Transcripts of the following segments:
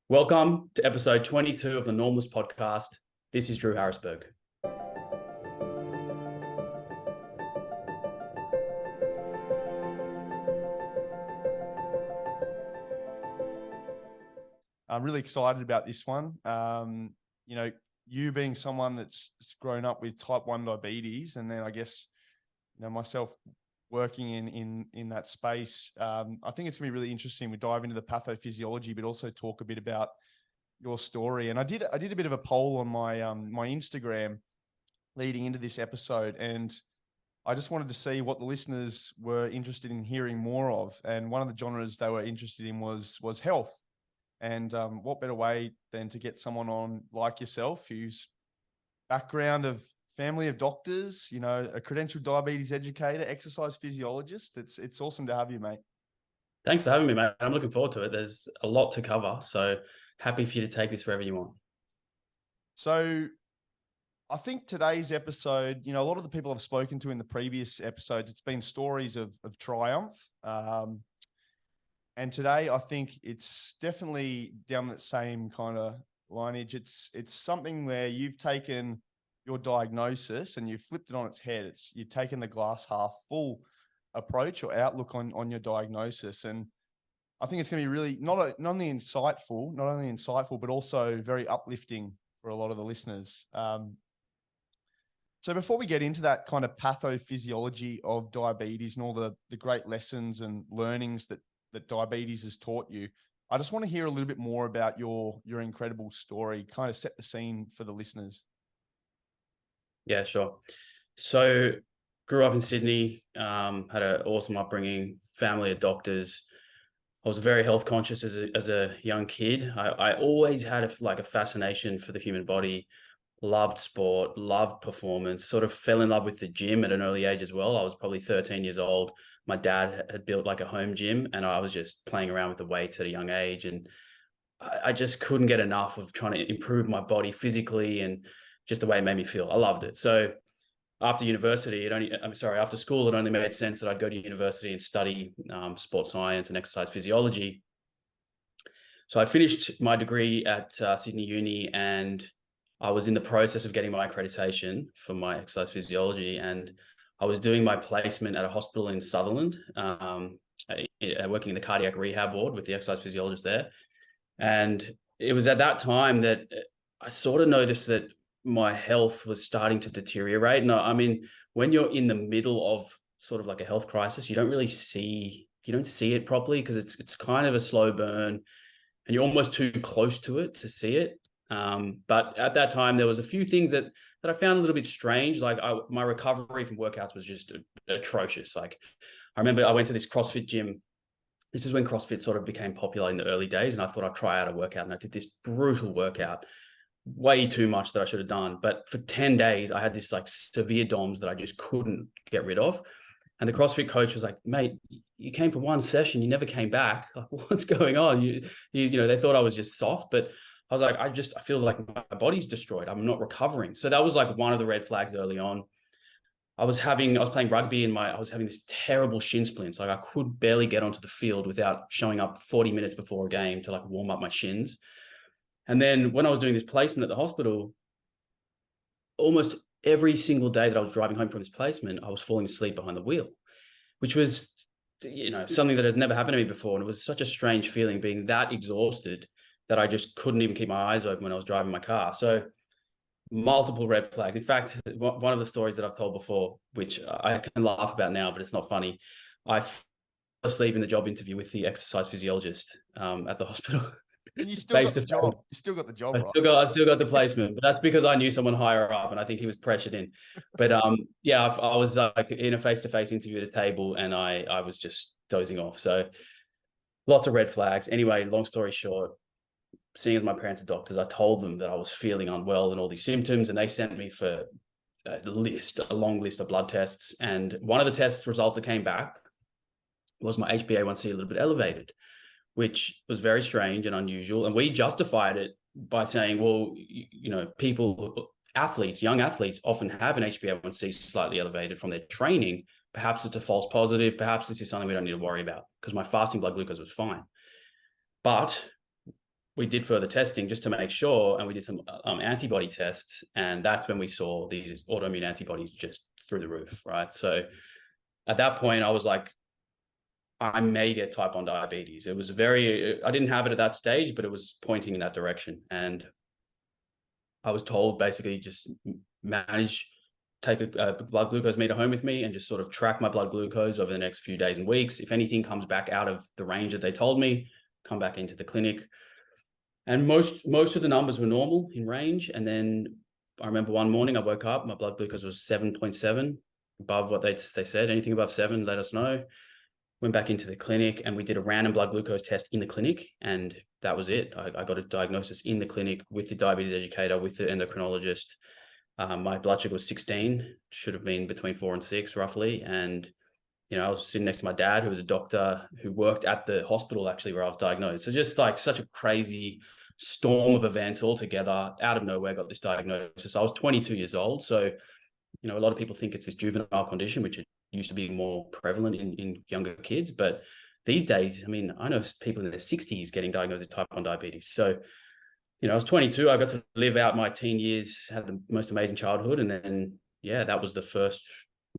Welcome to episode 22 of the Normless podcast. This is Drew Harrisberg. I'm really excited about this one. You being someone that's grown up with type 1 diabetes, and then I guess, myself working in that space, I think it's gonna be really interesting. We dive into the pathophysiology, but also talk a bit about your story. And I did a bit of a poll on my Instagram leading into this episode, and I just wanted to see what the listeners were interested in hearing more of. And one of the genres they were interested in was health. And what better way than to get someone on like yourself, whose background of family of doctors, a credentialed diabetes educator, exercise physiologist. It's awesome to have you, mate. Thanks for having me, mate. I'm looking forward to it. There's a lot to cover, so happy for you to take this wherever you want. So I think today's episode, a lot of the people I've spoken to in the previous episodes, it's been stories of triumph. And today, I think it's definitely down that same kind of lineage. It's something where you've taken your diagnosis and you've flipped it on its head. You've taken the glass half full approach or outlook on your diagnosis. And I think it's going to be really not only insightful, but also very uplifting for a lot of the listeners. So before we get into that kind of pathophysiology of diabetes and all the great lessons and learnings that diabetes has taught you, I just want to hear a little bit more about your incredible story, kind of set the scene for the listeners. Yeah, sure. So grew up in Sydney, had an awesome upbringing, family of doctors. I was very health conscious as a young kid. I always had a fascination for the human body, loved sport, loved performance, sort of fell in love with the gym at an early age as well. I was probably 13 years old. My dad had built like a home gym and I was just playing around with the weights at a young age. And I just couldn't get enough of trying to improve my body physically and just the way it made me feel. I loved it. So after after school, it only made sense that I'd go to university and study sports science and exercise physiology. So I finished my degree at Sydney Uni, and I was in the process of getting my accreditation for my exercise physiology, and I was doing my placement at a hospital in Sutherland, working in the cardiac rehab ward with the exercise physiologist there. And it was at that time that I sort of noticed that my health was starting to deteriorate. And I mean, when you're in the middle of sort of like a health crisis, you don't see it properly because it's kind of a slow burn and you're almost too close to it to see it. But at that time, there was a few things that I found a little bit strange. Like my recovery from workouts was just atrocious. Like I remember I went to this CrossFit gym. This is when CrossFit sort of became popular in the early days. And I thought I'd try out a workout. And I did this brutal workout, way too much that I should have done. But for 10 days, I had this like severe DOMS that I just couldn't get rid of. And the CrossFit coach was like, mate, you came for one session. You never came back. Like, what's going on? They thought I was just soft, but I was like, I feel like my body's destroyed. I'm not recovering. So that was like one of the red flags early on. I was playing rugby and I was having this terrible shin splints. Like I could barely get onto the field without showing up 40 minutes before a game to like warm up my shins. And then when I was doing this placement at the hospital, almost every single day that I was driving home from this placement, I was falling asleep behind the wheel, which was, something that has never happened to me before. And it was such a strange feeling being that exhausted that I just couldn't even keep my eyes open when I was driving my car. So multiple red flags. In fact, one of the stories that I've told before, which I can laugh about now, but it's not funny. I fell asleep in the job interview with the exercise physiologist at the hospital. And you still got the job. You still got the job, right? I still got the placement, but that's because I knew someone higher up, and I think he was pressured in. But I was like in a face-to-face interview at a table, and I was just dozing off. So lots of red flags. Anyway, long story short, seeing as my parents are doctors, I told them that I was feeling unwell and all these symptoms, and they sent me for a long list of blood tests. And one of the test results that came back was my HbA1c a little bit elevated, which was very strange and unusual. And we justified it by saying, well, young athletes often have an HbA1c slightly elevated from their training. Perhaps it's a false positive. Perhaps this is something we don't need to worry about because my fasting blood glucose was fine. But we did further testing just to make sure, and we did some antibody tests, and that's when we saw these autoimmune antibodies just through the roof, right? So at that point, I was like, I may get type 1 diabetes. It was I didn't have it at that stage, but it was pointing in that direction. And I was told basically just take a blood glucose meter home with me and just sort of track my blood glucose over the next few days and weeks. If anything comes back out of the range that they told me, come back into the clinic. And most of the numbers were normal in range. And then I remember one morning I woke up, my blood glucose was 7.7, above what they said. Anything above 7, let us know. Went back into the clinic and we did a random blood glucose test in the clinic, and that was it. I got a diagnosis in the clinic with the diabetes educator, with the endocrinologist. My blood sugar was 16, should have been between 4 and 6 roughly. And, you know, I was sitting next to my dad, who was a doctor who worked at the hospital actually where I was diagnosed. So just like such a crazy storm of events all together, out of nowhere, got this diagnosis. I was 22 years old. So, you know, a lot of people think it's this juvenile condition, which it used to be more prevalent in younger kids. But these days, I mean, I know people in their 60s getting diagnosed with type 1 diabetes. So, you know, I was 22. I got to live out my teen years, had the most amazing childhood. And then, yeah, that was the first,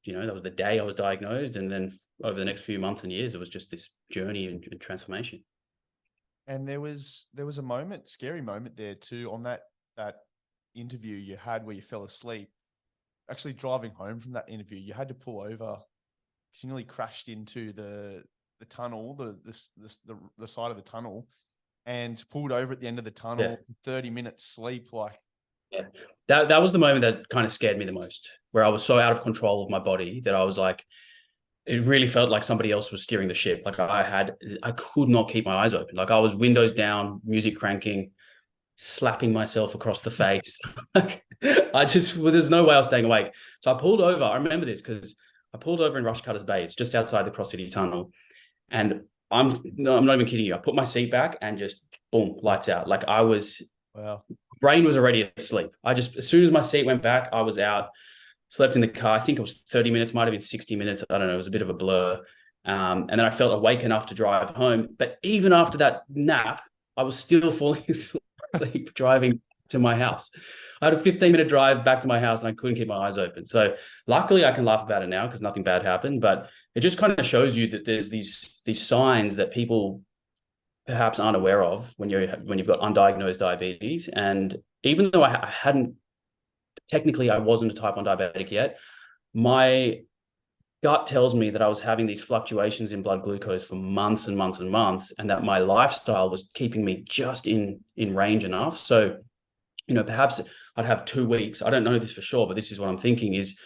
you know, that was the day I was diagnosed. And then over the next few months and years, it was just this journey and transformation. And there was a moment, scary moment there too, on that interview you had where you fell asleep. Actually driving home from that interview, you had to pull over because you nearly crashed into the tunnel, the side of the tunnel, and pulled over at the end of the tunnel. 30 minutes sleep, like. Yeah, that was the moment that kind of scared me the most, where I was so out of control of my body that I was like, it really felt like somebody else was steering the ship. Like I could not keep my eyes open. Like I was windows down, music cranking, slapping myself across the face. Like there's no way I was staying awake. So I pulled over. I remember this because I pulled over in Rushcutters Bay. It's just outside the Cross City Tunnel. And I'm not even kidding you. I put my seat back and just boom, lights out. Like Wow. Brain was already asleep. As soon as my seat went back, I was out, slept in the car. I think it was 30 minutes, might've been 60 minutes. I don't know. It was a bit of a blur. And then I felt awake enough to drive home. But even after that nap, I was still falling asleep driving to my house. I had a 15-minute drive back to my house and I couldn't keep my eyes open. So luckily I can laugh about it now because nothing bad happened, but it just kind of shows you that there's these signs that people perhaps aren't aware of when you've got undiagnosed diabetes. And even though I hadn't, technically I wasn't a type 1 diabetic yet, my gut tells me that I was having these fluctuations in blood glucose for months and months and months, and that my lifestyle was keeping me just in range enough. So, you know, perhaps I'd have 2 weeks. I don't know this for sure, but this is what I'm thinking is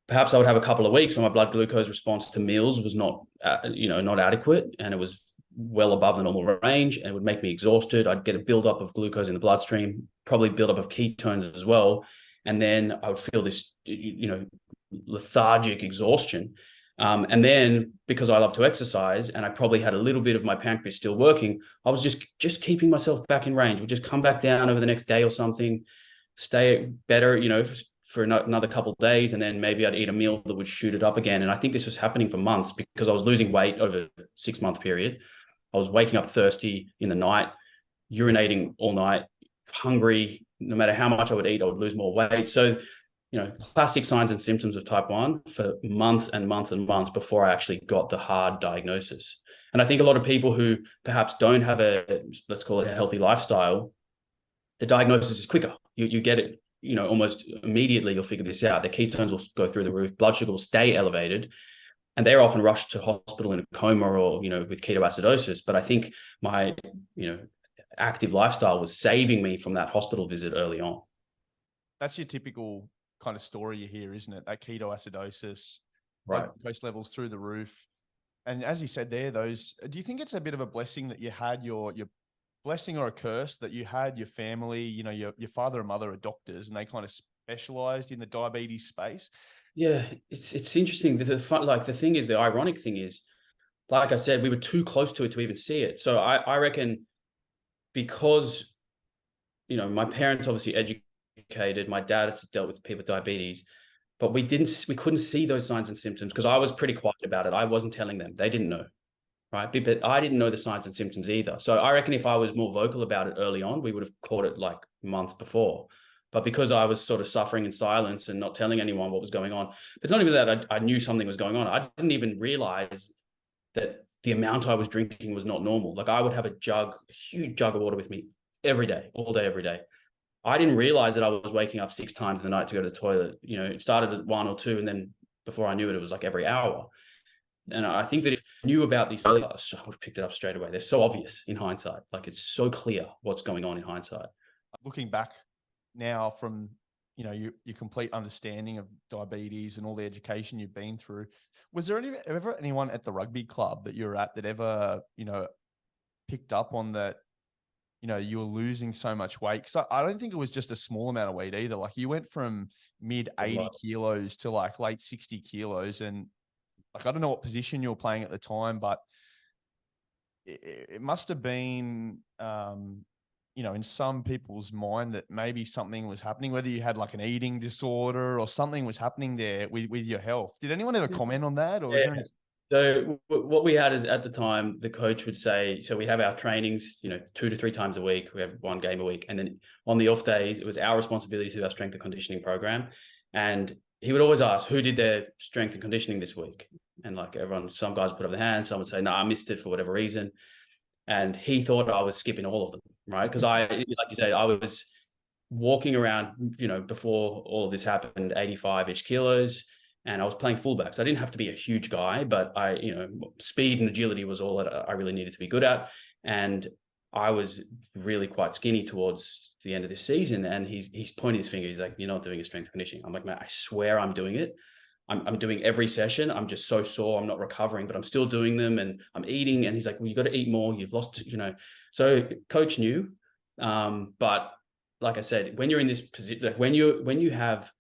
perhaps I would have a couple of weeks where my blood glucose response to meals was not adequate, and it was well above the normal range, and it would make me exhausted. I'd get a buildup of glucose in the bloodstream, probably buildup of ketones as well. And then I would feel this, you know, lethargic exhaustion. And then because I love to exercise and I probably had a little bit of my pancreas still working, I was just keeping myself back in range. Would just come back down over the next day or something, stay better, you know, for another couple of days. And then maybe I'd eat a meal that would shoot it up again. And I think this was happening for months because I was losing weight over a 6-month period. I was waking up thirsty in the night, urinating all night, hungry. No matter how much I would eat, I would lose more weight. So, you know, classic signs and symptoms of type 1 for months and months and months before I actually got the hard diagnosis. And I think a lot of people who perhaps don't have let's call it a healthy lifestyle, the diagnosis is quicker. You get it, you know, almost immediately. You'll figure this out. The ketones will go through the roof. Blood sugar will stay elevated. And they're often rushed to hospital in a coma or, you know, with ketoacidosis. But I think my, you know, active lifestyle was saving me from that hospital visit early on. That's your typical kind of story you hear, isn't it? That ketoacidosis, right? Glucose levels through the roof. And as you said there, do you think it's a bit of a blessing that you had your blessing or a curse that you had your family, you know, your father and mother are doctors and they kind of specialized in the diabetes space? Yeah, it's interesting. The ironic thing is, like I said, we were too close to it to even see it. So I reckon because, you know, my parents obviously educated, my dad has dealt with people with diabetes, but we couldn't see those signs and symptoms because I was pretty quiet about it. I wasn't telling them. They didn't know, right? But I didn't know the signs and symptoms either. So I reckon if I was more vocal about it early on, we would have caught it like months before. But because I was sort of suffering in silence and not telling anyone what was going on, it's not even that I knew something was going on. I didn't even realize that the amount I was drinking was not normal. Like I would have a huge jug of water with me every day, all day, every day. I didn't realize that I was waking up 6 times in the night to go to the toilet. It started at 1 or 2, and then before I knew it was like every hour. And I think that if I knew about these earlier, I would have picked it up straight away. They're so obvious in hindsight. Like it's so clear what's going on in hindsight. Looking back now from, your complete understanding of diabetes and all the education you've been through, was there ever anyone at the rugby club that you were at that ever, picked up on that, you were losing so much weight? Because I don't think it was just a small amount of weight either. Like you went from mid 80 kilos to like late 60 kilos. And like, I don't know what position you were playing at the time, but it must have been, in some people's mind that maybe something was happening, whether you had like an eating disorder or something was happening there with your health. Did anyone ever comment on that? Or was there any? So what we had is at the time, the coach would say, so we have our trainings, 2 to 3 times a week. We have 1 game a week. And then on the off days, it was our responsibility to do our strength and conditioning program. And he would always ask, who did their strength and conditioning this week? And like everyone, some guys would put up their hands, some would say, no, I missed it for whatever reason. And he thought I was skipping all of them, right? Because like you said, I was walking around, before all of this happened, 85-ish kilos, and I was playing fullback. So I didn't have to be a huge guy, but speed and agility was all that I really needed to be good at. And I was really quite skinny towards the end of this season. And he's pointing his finger. He's like, you're not doing a strength conditioning. I'm like, man, I swear I'm doing it. I'm doing every session. I'm just so sore. I'm not recovering, but I'm still doing them and I'm eating. And he's like, well, you got to eat more. You've lost, So coach knew. But like I said, when you're in this position, like when you have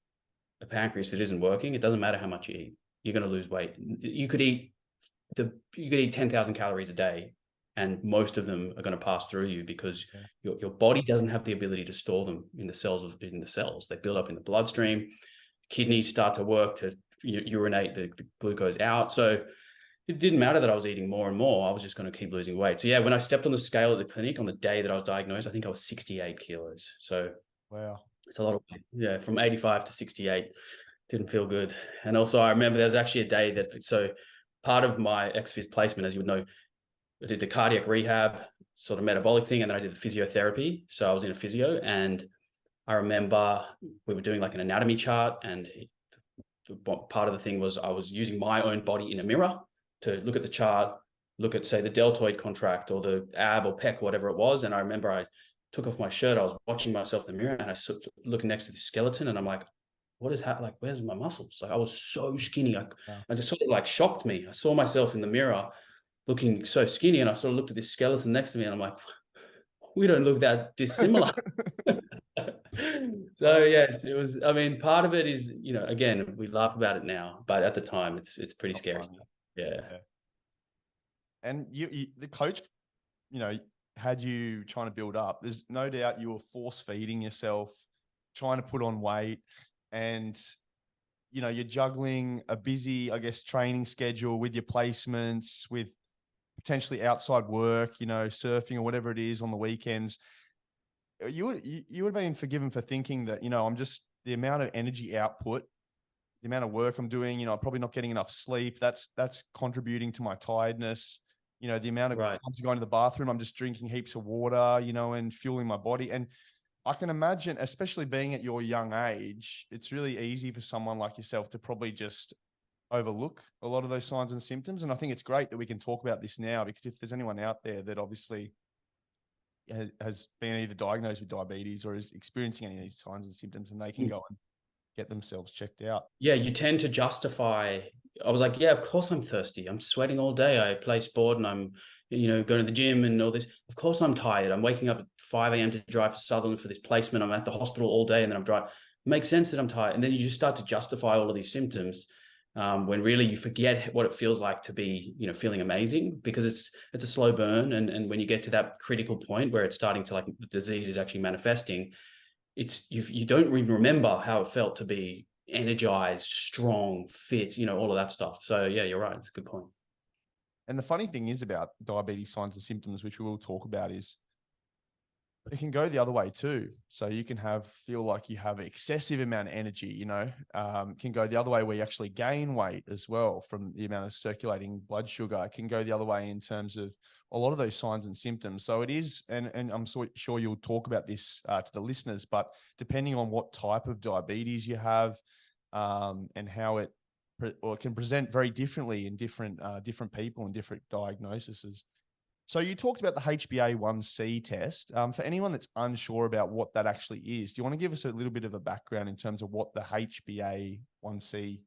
a pancreas that isn't working, it doesn't matter how much you eat. You're going to lose weight. You could eat 10,000 calories a day, and most of them are going to pass through you because your body doesn't have the ability to store them in the cells. They build up in the bloodstream. Kidneys start to work to urinate the glucose out. So it didn't matter that I was eating more and more. I was just going to keep losing weight. So yeah, when I stepped on the scale at the clinic on the day that I was diagnosed, I think I was 68 kilos. So wow, it's a lot of weight. Yeah, from 85 to 68. Didn't feel good. And also I remember there was actually a day so part of my ex-phys placement, as you would know, I did the cardiac rehab sort of metabolic thing, and then I did the physiotherapy. So I was in a physio, and I remember we were doing like an anatomy chart, and part of the thing was I was using my own body in a mirror to look at the chart, look at, say, the deltoid contract or the ab or pec, whatever it was. And I remember I took off my shirt. I was watching myself in the mirror, and I was looking next to the skeleton, and I'm like, what is that? Like, where's my muscles? Like I was so skinny. I just sort of like shocked me. I saw myself in the mirror looking so skinny, and I sort of looked at this skeleton next to me, and I'm like, we don't look that dissimilar. So yes, it was. I mean, part of it is, again, we laugh about it now, but at the time, it's pretty scary stuff. Yeah. And the coach, had you trying to build up. There's no doubt you were force feeding yourself, trying to put on weight, and you're juggling a busy, I guess, training schedule with your placements, with potentially outside work, surfing or whatever it is on the weekends. You would have been forgiven for thinking that, I'm just the amount of energy output, the amount of work I'm doing, I'm probably not getting enough sleep. That's contributing to my tiredness. The amount of times going to the bathroom, I'm just drinking heaps of water, and fueling my body. And I can imagine, especially being at your young age, it's really easy for someone like yourself to probably just overlook a lot of those signs and symptoms. And I think it's great that we can talk about this now, because if there's anyone out there that obviously has been either diagnosed with diabetes or is experiencing any of these signs and symptoms, and they can go and get themselves checked out. Yeah, you tend to justify. I was like, yeah, of course I'm thirsty. I'm sweating all day. I play sport and I'm, going to the gym and all this. Of course I'm tired. I'm waking up at 5 a.m. to drive to Sutherland for this placement. I'm at the hospital all day and then I'm driving. It makes sense that I'm tired. And then you just start to justify all of these symptoms when really you forget what it feels like to be, feeling amazing, because it's a slow burn. And when you get to that critical point where it's starting to, like, the disease is actually manifesting, you don't even remember how it felt to be energized, strong, fit, all of that stuff. So yeah, you're right. It's a good point. And the funny thing is about diabetes signs and symptoms, which we will talk about, is it can go the other way too. So you can feel like you have excessive amount of energy, can go the other way where you actually gain weight as well from the amount of circulating blood sugar. It can go the other way in terms of a lot of those signs and symptoms. So it is, and I'm sure you'll talk about this to the listeners, but depending on what type of diabetes you have, and how it can present very differently in different people and different diagnoses. So you talked about the HbA1c test. For anyone that's unsure about what that actually is, do you want to give us a little bit of a background in terms of what the HbA1c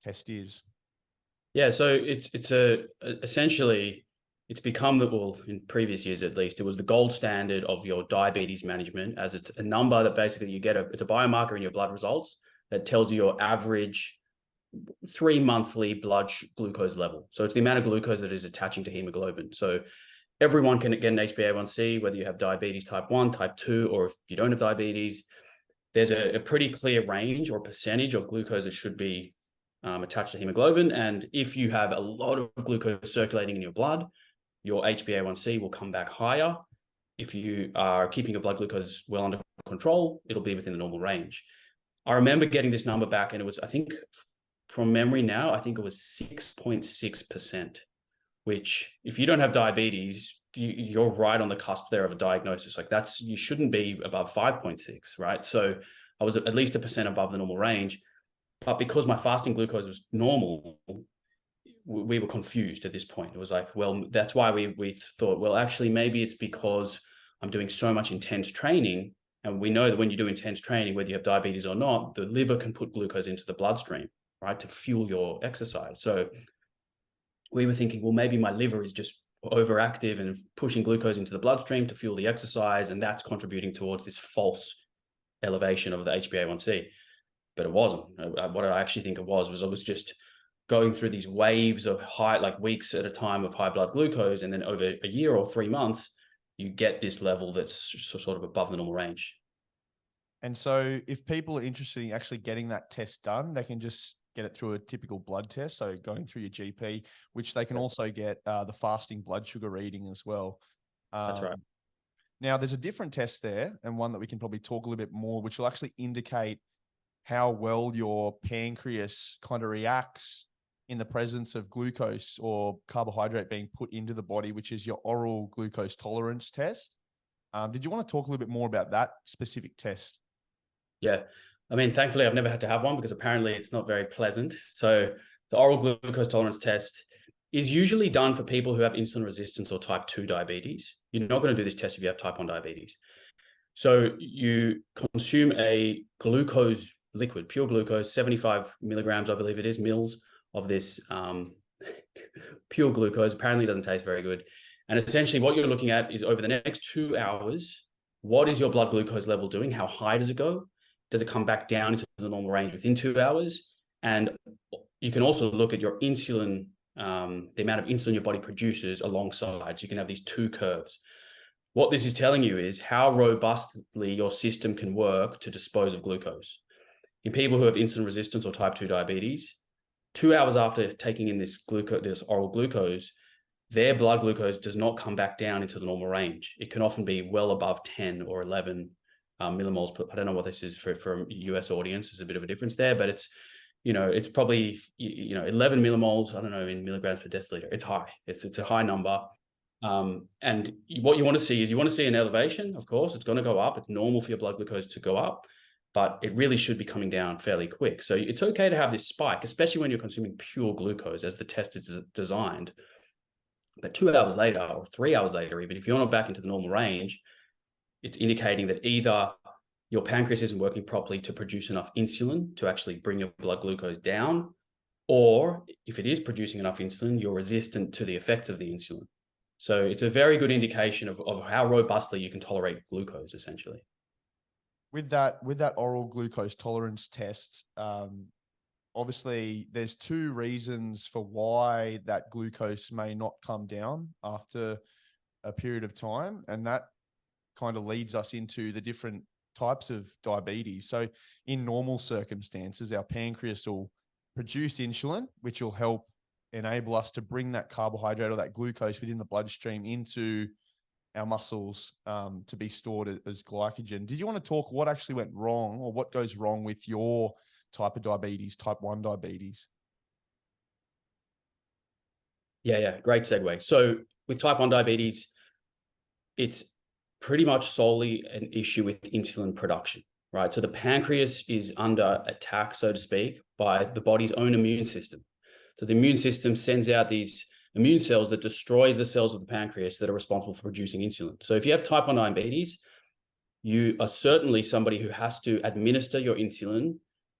test is? Yeah, so it's essentially it's become well, in previous years at least, it was the gold standard of your diabetes management, as it's a number that basically it's a biomarker in your blood results that tells you your average 3-monthly blood glucose level. So it's the amount of glucose that is attaching to hemoglobin. So everyone can get an HbA1c, whether you have diabetes type 1, type 2, or if you don't have diabetes. There's a pretty clear range or percentage of glucose that should be attached to hemoglobin. And if you have a lot of glucose circulating in your blood, your HbA1c will come back higher. If you are keeping your blood glucose well under control, it'll be within the normal range. I remember getting this number back, and it was, I think, from memory now, I think it was 6.6%, which if you don't have diabetes, you're right on the cusp there of a diagnosis. Like you shouldn't be above 5.6, right? So I was at least 1% above the normal range. But because my fasting glucose was normal, we were confused at this point. It was like, well, that's why we thought, well, actually, maybe it's because I'm doing so much intense training. And we know that when you do intense training, whether you have diabetes or not, the liver can put glucose into the bloodstream, right, to fuel your exercise. So we were thinking, well, maybe my liver is just overactive and pushing glucose into the bloodstream to fuel the exercise, and that's contributing towards this false elevation of the HbA1c. But it wasn't. What I actually think it was I was just going through these waves of high, like weeks at a time of high blood glucose, and then over a year or 3 months, you get this level that's sort of above the normal range. And so if people are interested in actually getting that test done, they can just get it through a typical blood test. So going through your GP, which they can also get the fasting blood sugar reading as well. That's right. Now there's a different test there, and one that we can probably talk a little bit more, which will actually indicate how well your pancreas kind of reacts in the presence of glucose or carbohydrate being put into the body, which is your oral glucose tolerance test. Did you want to talk a little bit more about that specific test? Yeah. I mean, thankfully, I've never had to have one because apparently it's not very pleasant. So the oral glucose tolerance test is usually done for people who have insulin resistance or type 2 diabetes. You're not going to do this test if you have type 1 diabetes. So you consume a glucose liquid, pure glucose, 75 milligrams, I believe it is, mils of this pure glucose. Apparently it doesn't taste very good. And essentially what you're looking at is over the next 2 hours, what is your blood glucose level doing? How high does it go? Does it come back down into the normal range within 2 hours? And you can also look at your insulin, the amount of insulin your body produces alongside. So you can have these 2 curves. What this is telling you is how robustly your system can work to dispose of glucose. In people who have insulin resistance or type 2 diabetes, 2 hours after taking in this oral glucose, their blood glucose does not come back down into the normal range. It can often be well above 10 or 11 millimoles. I don't know what this is for a US audience. There's a bit of a difference there, but it's probably 11 millimoles. I don't know, in milligrams per deciliter. It's high. It's a high number. And what you want to see is an elevation. Of course, it's going to go up. It's normal for your blood glucose to go up, but it really should be coming down fairly quick. So it's okay to have this spike, especially when you're consuming pure glucose as the test is designed. But 2 hours later or 3 hours later, even if you're not back into the normal range, it's indicating that either your pancreas isn't working properly to produce enough insulin to actually bring your blood glucose down, or if it is producing enough insulin, you're resistant to the effects of the insulin. So it's a very good indication of how robustly you can tolerate glucose, essentially. With that oral glucose tolerance test, obviously there's 2 reasons for why that glucose may not come down after a period of time. And that kind of leads us into the different types of diabetes. So in normal circumstances, our pancreas will produce insulin, which will help enable us to bring that carbohydrate or that glucose within the bloodstream into our muscles to be stored as glycogen. Did you want to talk what actually went wrong or what goes wrong with your type of diabetes, type 1 diabetes? Yeah, great segue. So with type 1 diabetes, it's pretty much solely an issue with insulin production, right? So the pancreas is under attack, so to speak, by the body's own immune system. So the immune system sends out these immune cells that destroys the cells of the pancreas that are responsible for producing insulin. So if you have type 1 diabetes, you are certainly somebody who has to administer your insulin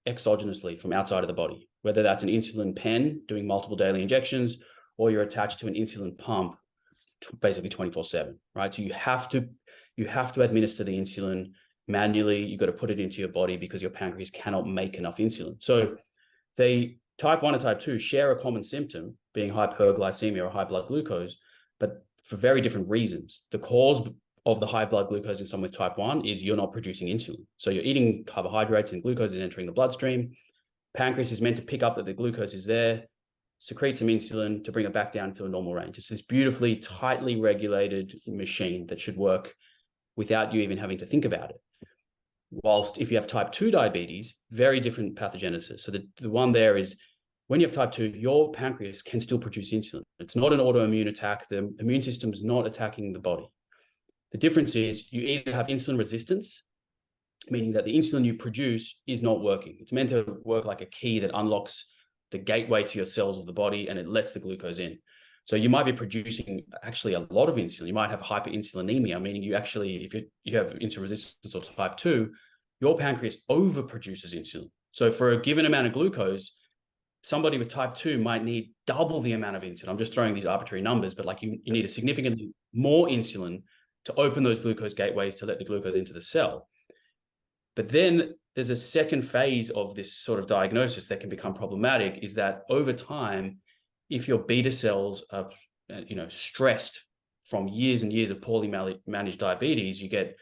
exogenously from outside of the body, whether that's an insulin pen doing multiple daily injections, or you're attached to an insulin pump basically 24/7, right? So you have to administer the insulin manually. You've got to put it into your body because your pancreas cannot make enough insulin. So they type 1 and type 2 share a common symptom, being hyperglycemia or high blood glucose, but for very different reasons. The cause of the high blood glucose in someone with type 1 is you're not producing insulin. So you're eating carbohydrates and glucose is entering the bloodstream. Pancreas is meant to pick up that the glucose is there, secrete some insulin to bring it back down to a normal range. It's this beautifully, tightly regulated machine that should work without you even having to think about it. Whilst if you have type 2 diabetes, very different pathogenesis. So the one there is when you have type 2, your pancreas can still produce insulin. It's not an autoimmune attack. The immune system is not attacking the body. The difference is you either have insulin resistance, meaning that the insulin you produce is not working. It's meant to work like a key that unlocks the gateway to your cells of the body and it lets the glucose in. So you might be producing actually a lot of insulin. You might have hyperinsulinemia, meaning you actually, if you have insulin resistance or type 2, your pancreas overproduces insulin. So for a given amount of glucose, somebody with type 2 might need double the amount of insulin. I'm just throwing these arbitrary numbers, but like you need a significantly more insulin to open those glucose gateways to let the glucose into the cell. But then there's a second phase of this sort of diagnosis that can become problematic, is that over time, if your beta cells are stressed from years and years of poorly managed diabetes, you get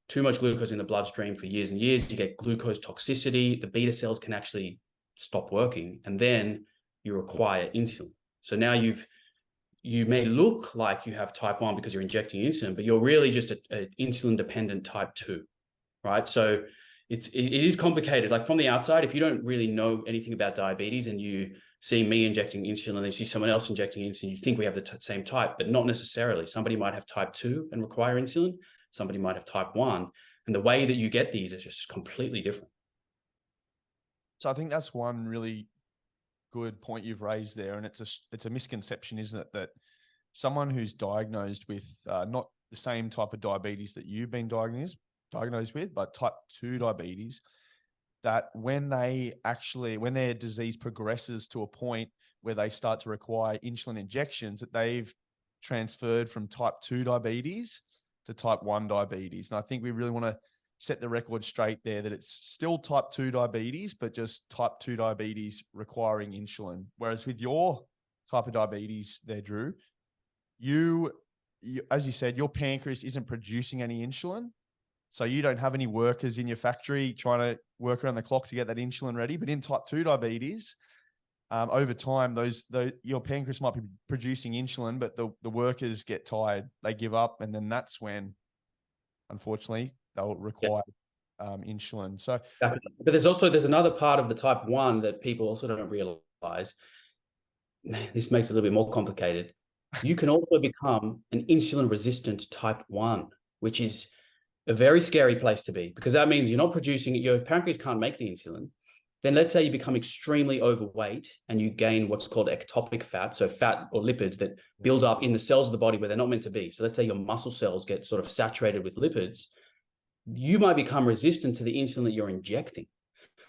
too much glucose in the bloodstream for years and years, you get glucose toxicity, the beta cells can actually stop working, and then you require insulin. So now you may look like you have type 1 because you're injecting insulin, but you're really just an insulin-dependent type 2, right? So it is complicated. Like from the outside, if you don't really know anything about diabetes and you see me injecting insulin and you see someone else injecting insulin, you think we have the same type, but not necessarily. Somebody might have type 2 and require insulin. Somebody might have type 1. And the way that you get these is just completely different. So I think that's one really good point you've raised there. And it's a misconception, isn't it? That someone who's diagnosed with not the same type of diabetes that you've been diagnosed with, but type 2 diabetes, that when their disease progresses to a point where they start to require insulin injections, that they've transferred from type 2 diabetes to type 1 diabetes. And I think we really want to set the record straight there that it's still type 2 diabetes, but just type 2 diabetes requiring insulin. Whereas with your type of diabetes there, Drew, you as you said, your pancreas isn't producing any insulin. So you don't have any workers in your factory trying to work around the clock to get that insulin ready. But in type 2 diabetes, over time, your pancreas might be producing insulin, but the workers get tired, they give up, and then that's when, unfortunately, they'll require insulin. So, but there's another part of the type 1 that people also don't realize. This makes it a little bit more complicated. You can also become an insulin-resistant type 1, which is a very scary place to be, because that means you're not producing it. Your pancreas can't make the insulin. Then let's say you become extremely overweight and you gain what's called ectopic fat, so fat or lipids that build up in the cells of the body where they're not meant to be. So let's say your muscle cells get sort of saturated with lipids. You might become resistant to the insulin that you're injecting.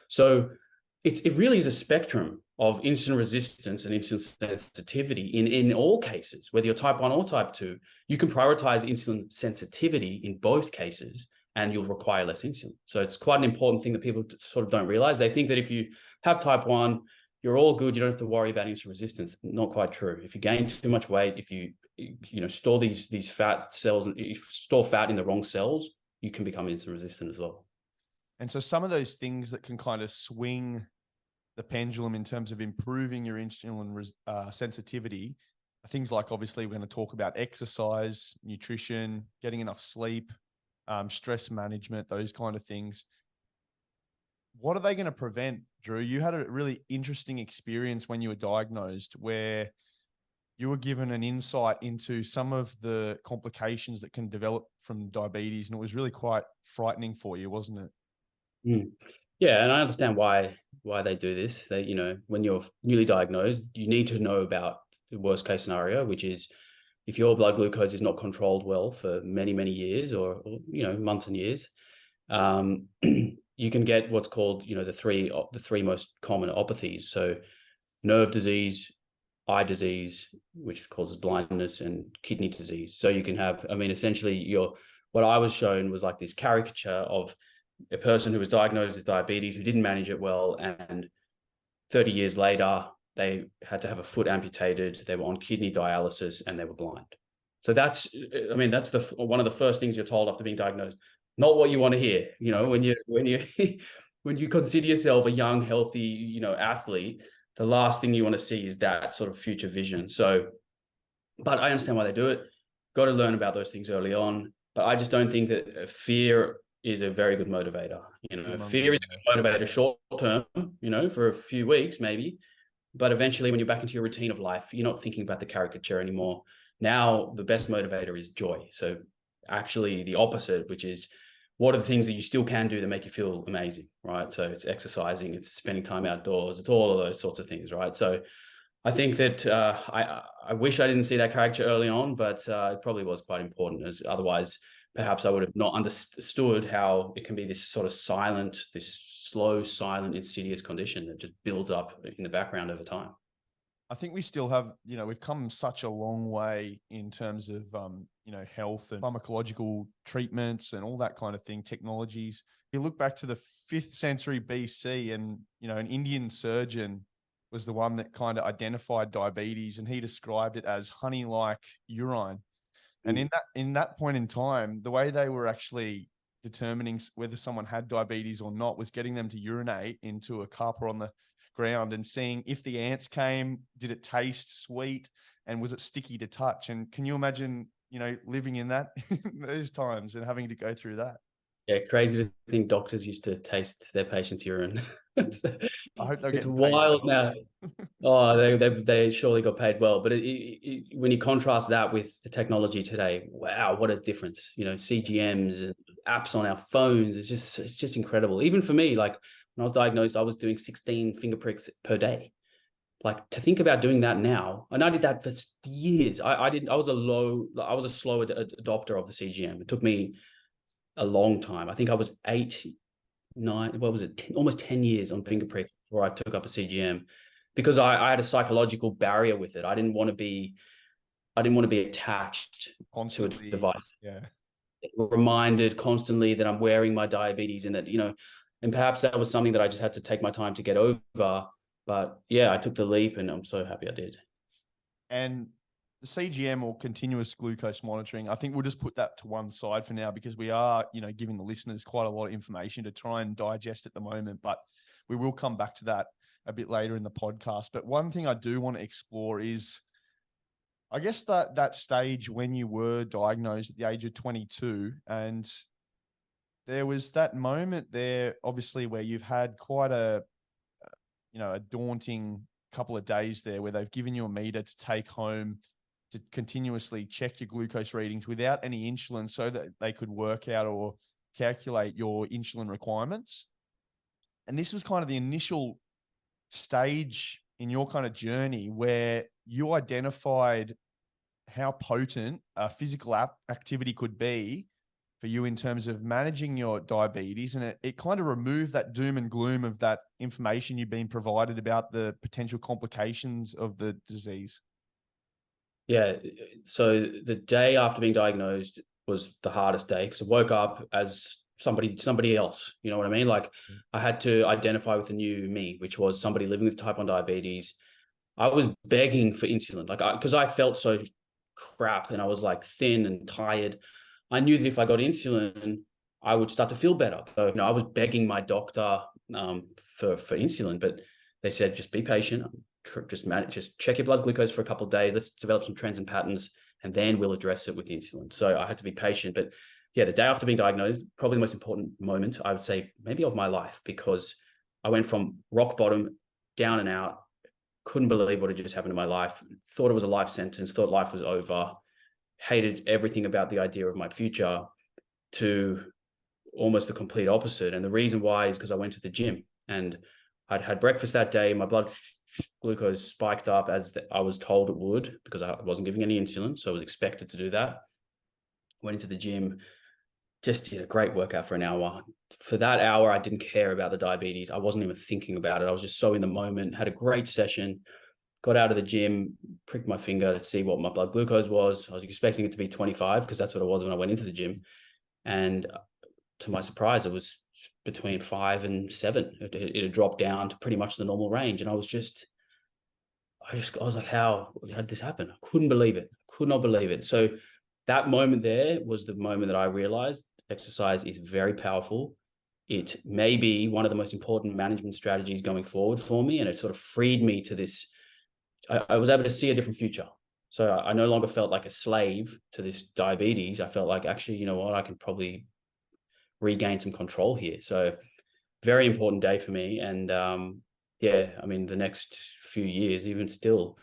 So it really is a spectrum of insulin resistance and insulin sensitivity in all cases, whether you're type 1 or type 2. You can prioritize insulin sensitivity in both cases and you'll require less insulin. So it's quite an important thing that people sort of don't realize. They think that if you have type 1, you're all good, you don't have to worry about insulin resistance. Not quite true. If you gain too much weight, if you store these fat cells, if you store fat in the wrong cells, you can become insulin resistant as well. And so some of those things that can kind of swing the pendulum in terms of improving your insulin sensitivity, things like, obviously, we're going to talk about exercise, nutrition, getting enough sleep, stress management, those kind of things. What are they going to prevent, Drew? You had a really interesting experience when you were diagnosed where you were given an insight into some of the complications that can develop from diabetes, and it was really quite frightening for you, wasn't it? Mm. Yeah, and I understand why they do this. They, when you're newly diagnosed, you need to know about the worst case scenario, which is if your blood glucose is not controlled well for many, many years, or months and years, you can get what's called, the three most common opathies. So nerve disease, eye disease, which causes blindness, and kidney disease. So you can have, essentially, what I was shown was like this caricature of a person who was diagnosed with diabetes who didn't manage it well, and 30 years later, they had to have a foot amputated, they were on kidney dialysis, and they were blind. So that's one of the first things you're told after being diagnosed. Not what you want to hear, when you when you consider yourself a young, healthy, athlete, the last thing you want to see is that sort of future vision. So, but I understand why they do it. Got to learn about those things early on. But I just don't think that fear is a very good motivator. Fear is a good motivator short term, for a few weeks maybe. But eventually, when you're back into your routine of life, you're not thinking about the caricature anymore. Now, the best motivator is joy. So actually the opposite, which is, what are the things that you still can do that make you feel amazing, right? So it's exercising, it's spending time outdoors, it's all of those sorts of things, right? So I think that I wish I didn't see that character early on, but it probably was quite important. As otherwise, perhaps I would have not understood how it can be this sort of silent, this slow, silent, insidious condition that just builds up in the background over time. I think we still have, we've come such a long way in terms of, health and pharmacological treatments and all that kind of thing, technologies. You look back to the 5th century BC, and, an Indian surgeon was the one that kind of identified diabetes, and he described it as honey-like urine. And in that point in time, the way they were actually determining whether someone had diabetes or not was getting them to urinate into a cup or on the ground and seeing if the ants came, did it taste sweet, and was it sticky to touch? And can you imagine, living in that those times and having to go through that? Yeah, crazy to think doctors used to taste their patients' urine. I hope they're It's getting paid wild well. now. Oh, they surely got paid well. But when you contrast that with the technology today, wow, what a difference! CGMs and apps on our phones. It's just incredible. Even for me, like when I was diagnosed, I was doing 16 finger pricks per day. Like, to think about doing that now, and I did that for years. I was a slow adopter of the CGM. It took me a long time. I think I was 8, 9, what was it, 10, almost 10 years on finger pricks before I took up a CGM, because I had a psychological barrier with it. I didn't want to be attached Constantly, to a device. yeah. Reminded constantly that I'm wearing my diabetes, and that, and perhaps that was something that I just had to take my time to get over. But yeah, I took the leap, and I'm so happy I did. And the CGM, or continuous glucose monitoring, I think we'll just put that to one side for now, because we are, giving the listeners quite a lot of information to try and digest at the moment, but we will come back to that a bit later in the podcast. But one thing I do want to explore is, I guess, that stage when you were diagnosed at the age of 22, and there was that moment there, obviously, where you've had quite a daunting couple of days there, where they've given you a meter to take home to continuously check your glucose readings without any insulin, so that they could work out or calculate your insulin requirements. And this was kind of the initial stage in your kind of journey where you identified how potent a physical activity could be for you in terms of managing your diabetes. And it kind of removed that doom and gloom of that information you've been provided about the potential complications of the disease. Yeah. So the day after being diagnosed was the hardest day, because I woke up as somebody else. You know what I mean? Like, I had to identify with the new me, which was somebody living with type 1 diabetes. I was begging for insulin, like, because I felt so crap, and I was like thin and tired. I knew that if I got insulin, I would start to feel better. So, I was begging my doctor for insulin, but they said, just be patient, just check your blood glucose for a couple of days. Let's develop some trends and patterns, and then we'll address it with the insulin. So I had to be patient. But yeah, the day after being diagnosed, probably the most important moment, I would say, maybe of my life, because I went from rock bottom, down and out, couldn't believe what had just happened in my life, thought it was a life sentence, thought life was over, hated everything about the idea of my future, to almost the complete opposite. And the reason why is because I went to the gym, and I'd had breakfast that day. My blood glucose spiked up as I was told it would, because I wasn't giving any insulin. So I was expected to do that. Went into the gym, just did a great workout for an hour. For that hour, I didn't care about the diabetes. I wasn't even thinking about it. I was just so in the moment, had a great session, got out of the gym, pricked my finger to see what my blood glucose was. I was expecting it to be 25, because that's what it was when I went into the gym. And to my surprise, it was between 5 and 7. It had dropped down to pretty much the normal range. And I was like, how did this happen? I couldn't believe it. Could not believe it. So that moment there was the moment that I realized exercise is very powerful. It may be one of the most important management strategies going forward for me. And it sort of freed me to this. I was able to see a different future. So I no longer felt like a slave to this diabetes. I felt like, actually, you know what, I can probably regain some control here. So very important day for me. And yeah, I mean, the next few years, even still,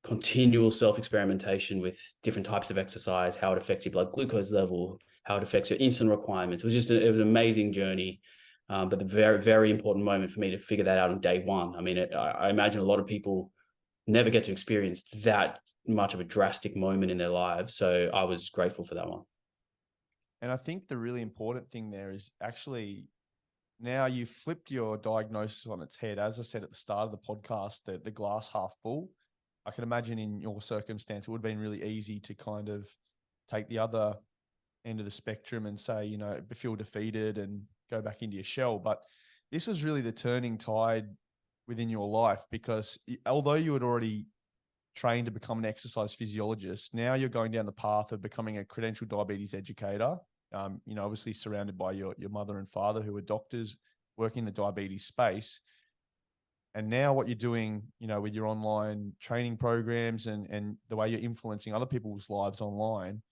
continual self-experimentation with different types of exercise, how it affects your blood glucose level, how it affects your insulin requirements. It was just it was an amazing journey. But the very, very important moment for me to figure that out on day one. I mean, I imagine a lot of people never get to experience that much of a drastic moment in their lives. So I was grateful for that one. And I think the really important thing there is actually now you've flipped your diagnosis on its head. As I said at the start of the podcast, that the glass half full. I can imagine in your circumstance, it would have been really easy to kind of take the other end of the spectrum and say, you know, feel defeated and go back into your shell. But this was really the turning tide within your life, because although you had already trained to become an exercise physiologist, now you're going down the path of becoming a credentialed diabetes educator. You know, obviously surrounded by your mother and father who are doctors working in the diabetes space. And now what you're doing, you know, with your online training programs and the way you're influencing other people's lives online,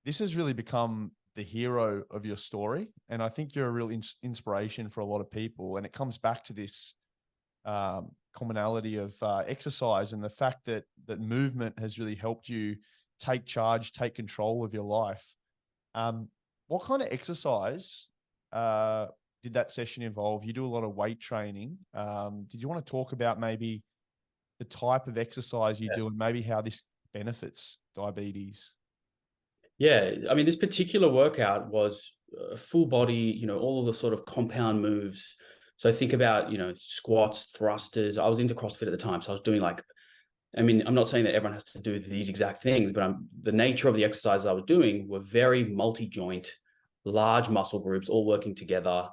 this has really become the hero of your story. And I think you're a real inspiration for a lot of people. And it comes back to this commonality of exercise and the fact that movement has really helped you take charge, take control of your life. What kind of exercise did that session involve? You do a lot of weight training. Did you want to talk about maybe the type of exercise you do and maybe how this benefits diabetes? Yeah, I mean, this particular workout was full body, you know, all of the sort of compound moves. So think about, you know, squats, thrusters. I was into CrossFit at the time. So I was doing like, I mean, I'm not saying that everyone has to do these exact things, but the nature of the exercises I was doing were very multi-joint, large muscle groups, all working together,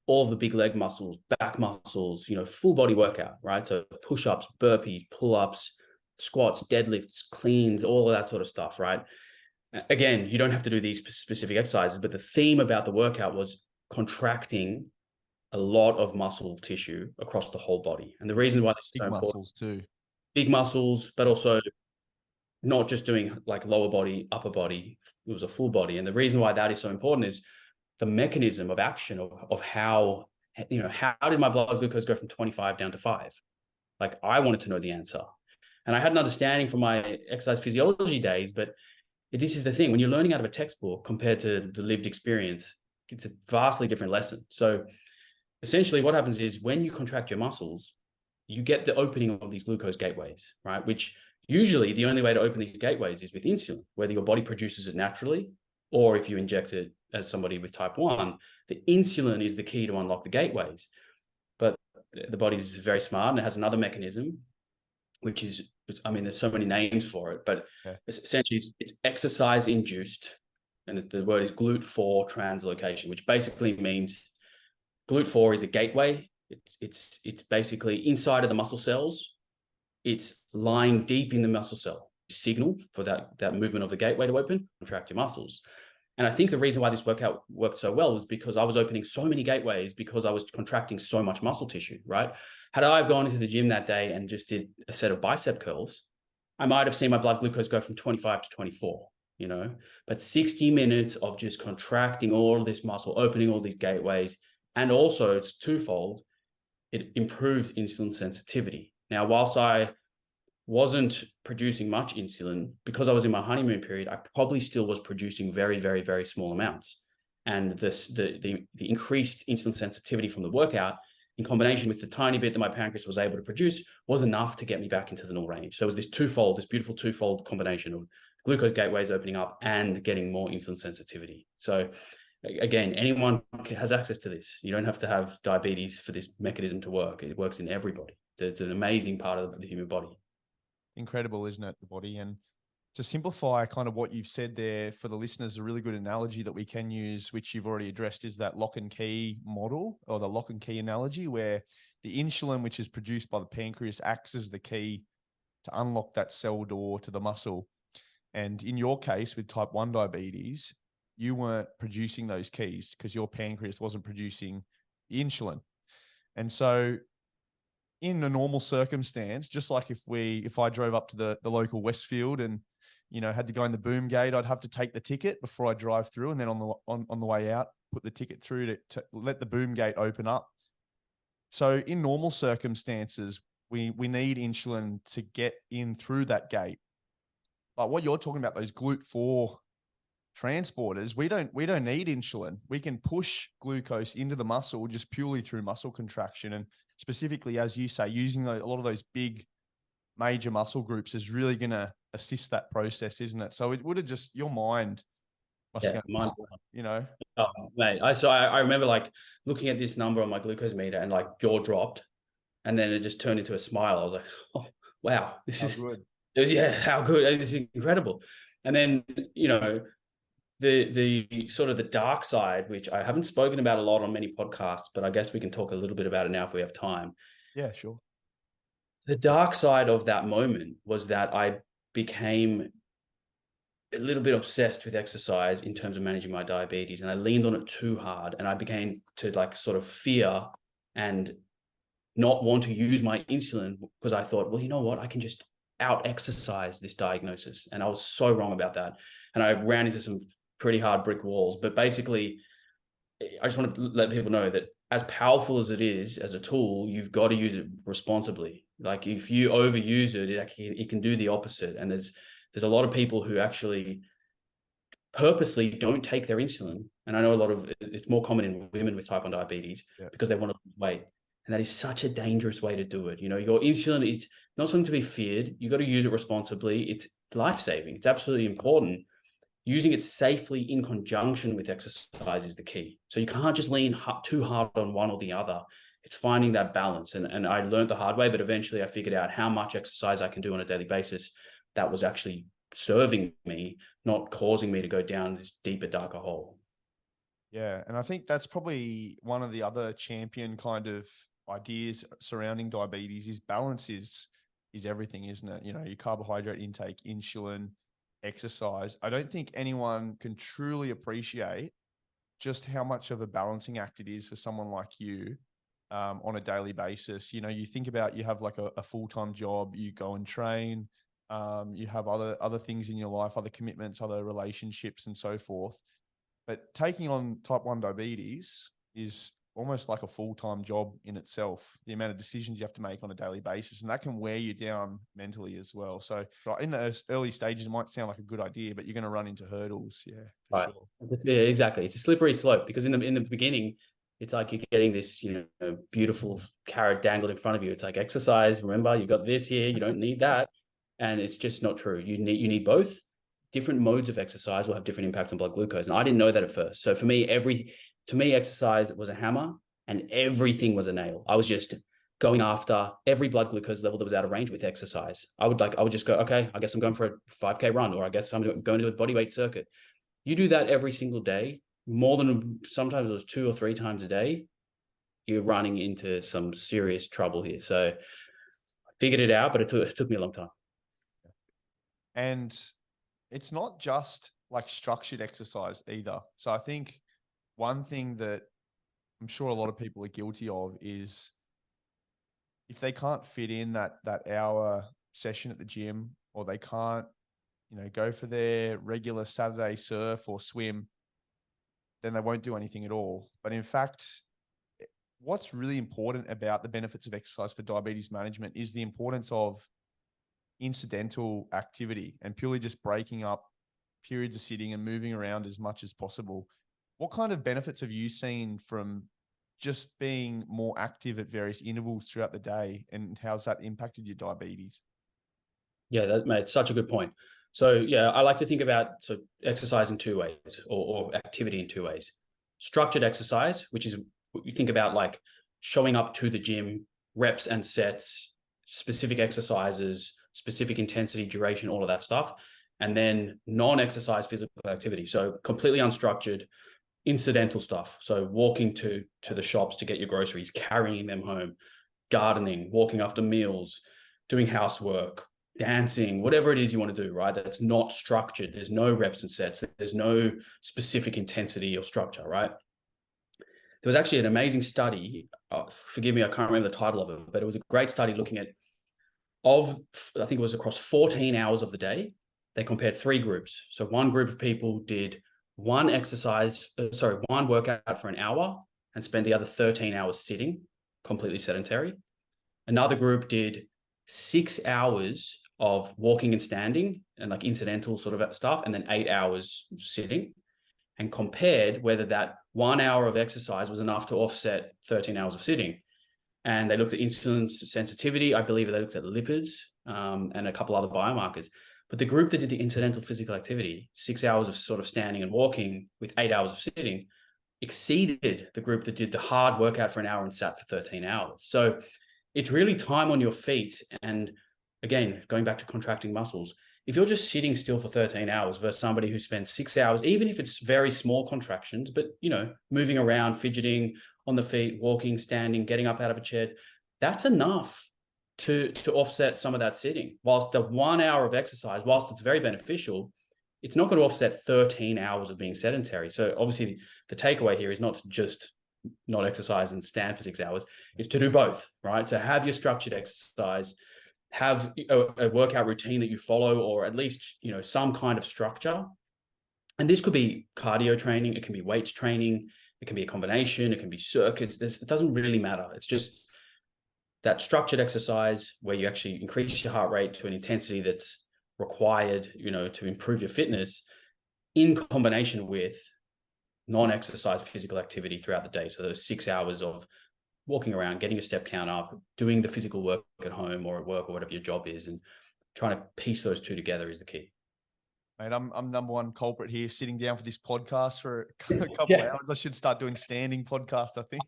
all of the big leg muscles, back muscles, you know, full body workout, right? So push-ups, burpees, pull-ups, squats, deadlifts, cleans, all of that sort of stuff, right? Again, you don't have to do these specific exercises, but the theme about the workout was contracting a lot of muscle tissue across the whole body. And the reason why this is Big so important, muscles too. big muscles, but also not just doing like lower body, upper body. It was a full body. And the reason why that is so important is the mechanism of action of how, you know, how did my blood glucose go from 25 down to 5? Like, I wanted to know the answer. And I had an understanding from my exercise physiology days, but this is the thing, when you're learning out of a textbook compared to the lived experience, it's a vastly different lesson. So essentially what happens is when you contract your muscles, you get the opening of these glucose gateways, right? Which usually the only way to open these gateways is with insulin, whether your body produces it naturally or if you inject it as somebody with type 1, the insulin is the key to unlock the gateways. But the body is very smart and it has another mechanism, which is, I mean, there's so many names for it, but essentially it's exercise induced. And the word is GLUT4 translocation, which basically means GLUT4 is a gateway. It's basically inside of the muscle cells. It's lying deep in the muscle cell. Signal for that movement of the gateway to open, contract your muscles. And I think the reason why this workout worked so well was because I was opening so many gateways because I was contracting so much muscle tissue, right? Had I gone into the gym that day and just did a set of bicep curls, I might have seen my blood glucose go from 25 to 24, you know, but 60 minutes of just contracting all this muscle, opening all these gateways. And also it's twofold. It improves insulin sensitivity. Now, whilst I wasn't producing much insulin, because I was in my honeymoon period, I probably still was producing very, very, very small amounts. And the increased insulin sensitivity from the workout, in combination with the tiny bit that my pancreas was able to produce, was enough to get me back into the normal range. So it was this beautiful twofold combination of glucose gateways opening up and getting more insulin sensitivity. So again, anyone has access to this. You don't have to have diabetes for this mechanism to work. It works in everybody. It's an amazing part of the human body. Incredible, isn't it, the body? And to simplify kind of what you've said there for the listeners, a really good analogy that we can use, which you've already addressed, is that lock and key model, or the lock and key analogy, where the insulin, which is produced by the pancreas, acts as the key to unlock that cell door to the muscle. And in your case with type 1 diabetes, you weren't producing those keys because your pancreas wasn't producing the insulin. And so in a normal circumstance, just like if I drove up to the local Westfield and, you know, had to go in the boom gate, I'd have to take the ticket before I drive through, and then on the way out, put the ticket through to let the boom gate open up. So in normal circumstances, we need insulin to get in through that gate. But what you're talking about, those GLUT4 transporters, we don't need insulin. We can push glucose into the muscle just purely through muscle contraction. And specifically, as you say, using a lot of those big major muscle groups is really going to assist that process, isn't it? So it would have just, your mind must Yeah, go, you know. Oh, mate, I remember like looking at this number on my glucose meter and like jaw dropped, and then it just turned into a smile. I was like, oh wow, this is good. Yeah, how good. This is incredible. And then, you know, the sort of the dark side, which I haven't spoken about a lot on many podcasts, but I guess we can talk a little bit about it now if we have time. Yeah, sure. The dark side of that moment was that I became a little bit obsessed with exercise in terms of managing my diabetes, and I leaned on it too hard, and I began to like sort of fear and not want to use my insulin because I thought, well, you know what, I can just out exercise this diagnosis. And I was so wrong about that. And I ran into some pretty hard brick walls. But basically, I just want to let people know that as powerful as it is as a tool, you've got to use it responsibly. Like if you overuse it, it can do the opposite. And there's a lot of people who actually purposely don't take their insulin. And I know it's more common in women with type 1 diabetes because they want to lose weight. And that is such a dangerous way to do it. You know, your insulin is not something to be feared. You got to use it responsibly. It's life-saving. It's absolutely important. Using it safely in conjunction with exercise is the key. So you can't just lean too hard on one or the other. It's finding that balance. And I learned the hard way, but eventually I figured out how much exercise I can do on a daily basis that was actually serving me, not causing me to go down this deeper, darker hole. Yeah. And I think that's probably one of the other champion kind of ideas surrounding diabetes is balance is everything, isn't it? You know, your carbohydrate intake, insulin, exercise. I don't think anyone can truly appreciate just how much of a balancing act it is for someone like you on a daily basis. You know, you think about, you have like a full-time job, you go and train, you have other things in your life, other commitments, other relationships and so forth. But taking on type 1 diabetes is almost like a full-time job in itself, the amount of decisions you have to make on a daily basis, and that can wear you down mentally as well. So in the early stages, it might sound like a good idea, but you're going to run into hurdles. Yeah, for sure. Yeah, exactly. It's a slippery slope because in the beginning, it's like you're getting this, you know, beautiful carrot dangled in front of you. It's like exercise. Remember, you got this here. You don't need that. And it's just not true. You need both. Different modes of exercise will have different impacts on blood glucose. And I didn't know that at first. So for me, exercise was a hammer and everything was a nail. I was just going after every blood glucose level that was out of range with exercise. I would just go, okay, I guess I'm going for a 5K run, or I guess I'm going to a bodyweight circuit. You do that every single day, sometimes it was 2 or 3 times a day, you're running into some serious trouble here. So I figured it out, but it took me a long time. And it's not just like structured exercise either. So I think one thing that I'm sure a lot of people are guilty of is if they can't fit in that hour session at the gym, or they can't, go for their regular Saturday surf or swim, then they won't do anything at all. But in fact, what's really important about the benefits of exercise for diabetes management is the importance of incidental activity and purely just breaking up periods of sitting and moving around as much as possible. What kind of benefits have you seen from just being more active at various intervals throughout the day, and how's that impacted your diabetes? Yeah, that mate, such a good point. So yeah, I like to think about exercise in two ways, or activity in two ways. Structured exercise, which is what you think about, like showing up to the gym, reps and sets, specific exercises, specific intensity, duration, all of that stuff. And then non-exercise physical activity. So completely unstructured, incidental stuff. So walking to the shops to get your groceries, carrying them home, gardening, walking after meals, doing housework, dancing, whatever it is you want to do, right? That's not structured. There's no reps and sets. There's no specific intensity or structure, right? There was actually an amazing study. Forgive me, I can't remember the title of it, but it was a great study looking at, I think it was across 14 hours of the day. They compared three groups. So one group of people did one workout for an hour and spent the other 13 hours sitting, completely sedentary. Another group did 6 hours of walking and standing and like incidental sort of stuff, and then 8 hours sitting, and compared whether that 1 hour of exercise was enough to offset 13 hours of sitting. And they looked at insulin sensitivity. I believe they looked at lipids and a couple other biomarkers. But the group that did the incidental physical activity, 6 hours of sort of standing and walking with 8 hours of sitting, exceeded the group that did the hard workout for an hour and sat for 13 hours. So it's really time on your feet. And again, going back to contracting muscles, if you're just sitting still for 13 hours versus somebody who spends 6 hours, even if it's very small contractions, but moving around, fidgeting on the feet, walking, standing, getting up out of a chair, that's enough to offset some of that sitting. Whilst the 1 hour of exercise, whilst it's very beneficial, it's not going to offset 13 hours of being sedentary. So obviously the takeaway here is not to just not exercise and stand for 6 hours, is to do both, right? So have your structured exercise, have a workout routine that you follow, or at least, some kind of structure. And this could be cardio training. It can be weights training. It can be a combination. It can be circuits. It doesn't really matter. It's just that structured exercise where you actually increase your heart rate to an intensity that's required, to improve your fitness, in combination with non-exercise physical activity throughout the day. So those 6 hours of walking around, getting your step count up, doing the physical work at home or at work or whatever your job is, and trying to piece those two together is the key. Mate, I'm number one culprit here, sitting down for this podcast for a couple Yeah. of hours. I should start doing standing podcast, I think.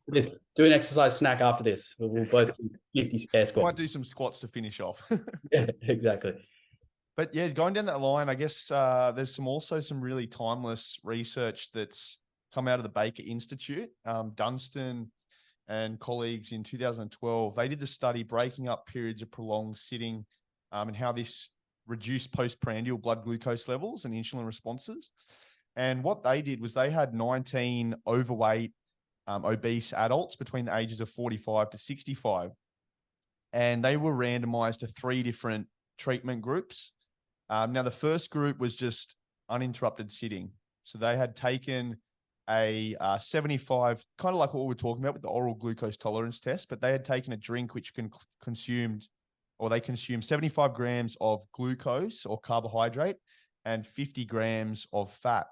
Do an exercise snack after this. We'll both do 50 air squats. Might do some squats to finish off. Yeah, exactly. But yeah, going down that line, I guess there's also some really timeless research that's come out of the Baker Institute. Dunstan and colleagues in 2012, they did the study breaking up periods of prolonged sitting and how this reduced postprandial blood glucose levels and insulin responses. And what they did was they had 19 overweight, obese adults between the ages of 45 to 65. And they were randomized to 3 different treatment groups. Now, the first group was just uninterrupted sitting. So they had taken a 75, kind of like what we were talking about with the oral glucose tolerance test, but they had taken a drink which consumed 75 grams of glucose or carbohydrate and 50 grams of fat.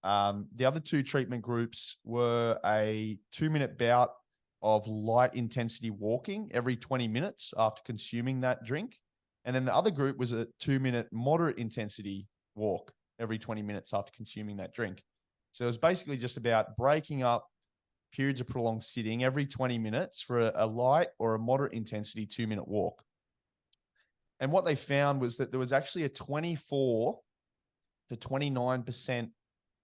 The other 2 treatment groups were a 2-minute bout of light intensity walking every 20 minutes after consuming that drink. And then the other group was a 2-minute moderate intensity walk every 20 minutes after consuming that drink. So it was basically just about breaking up periods of prolonged sitting every 20 minutes for a light or a moderate intensity 2-minute walk. And what they found was that there was actually a 24 to 29%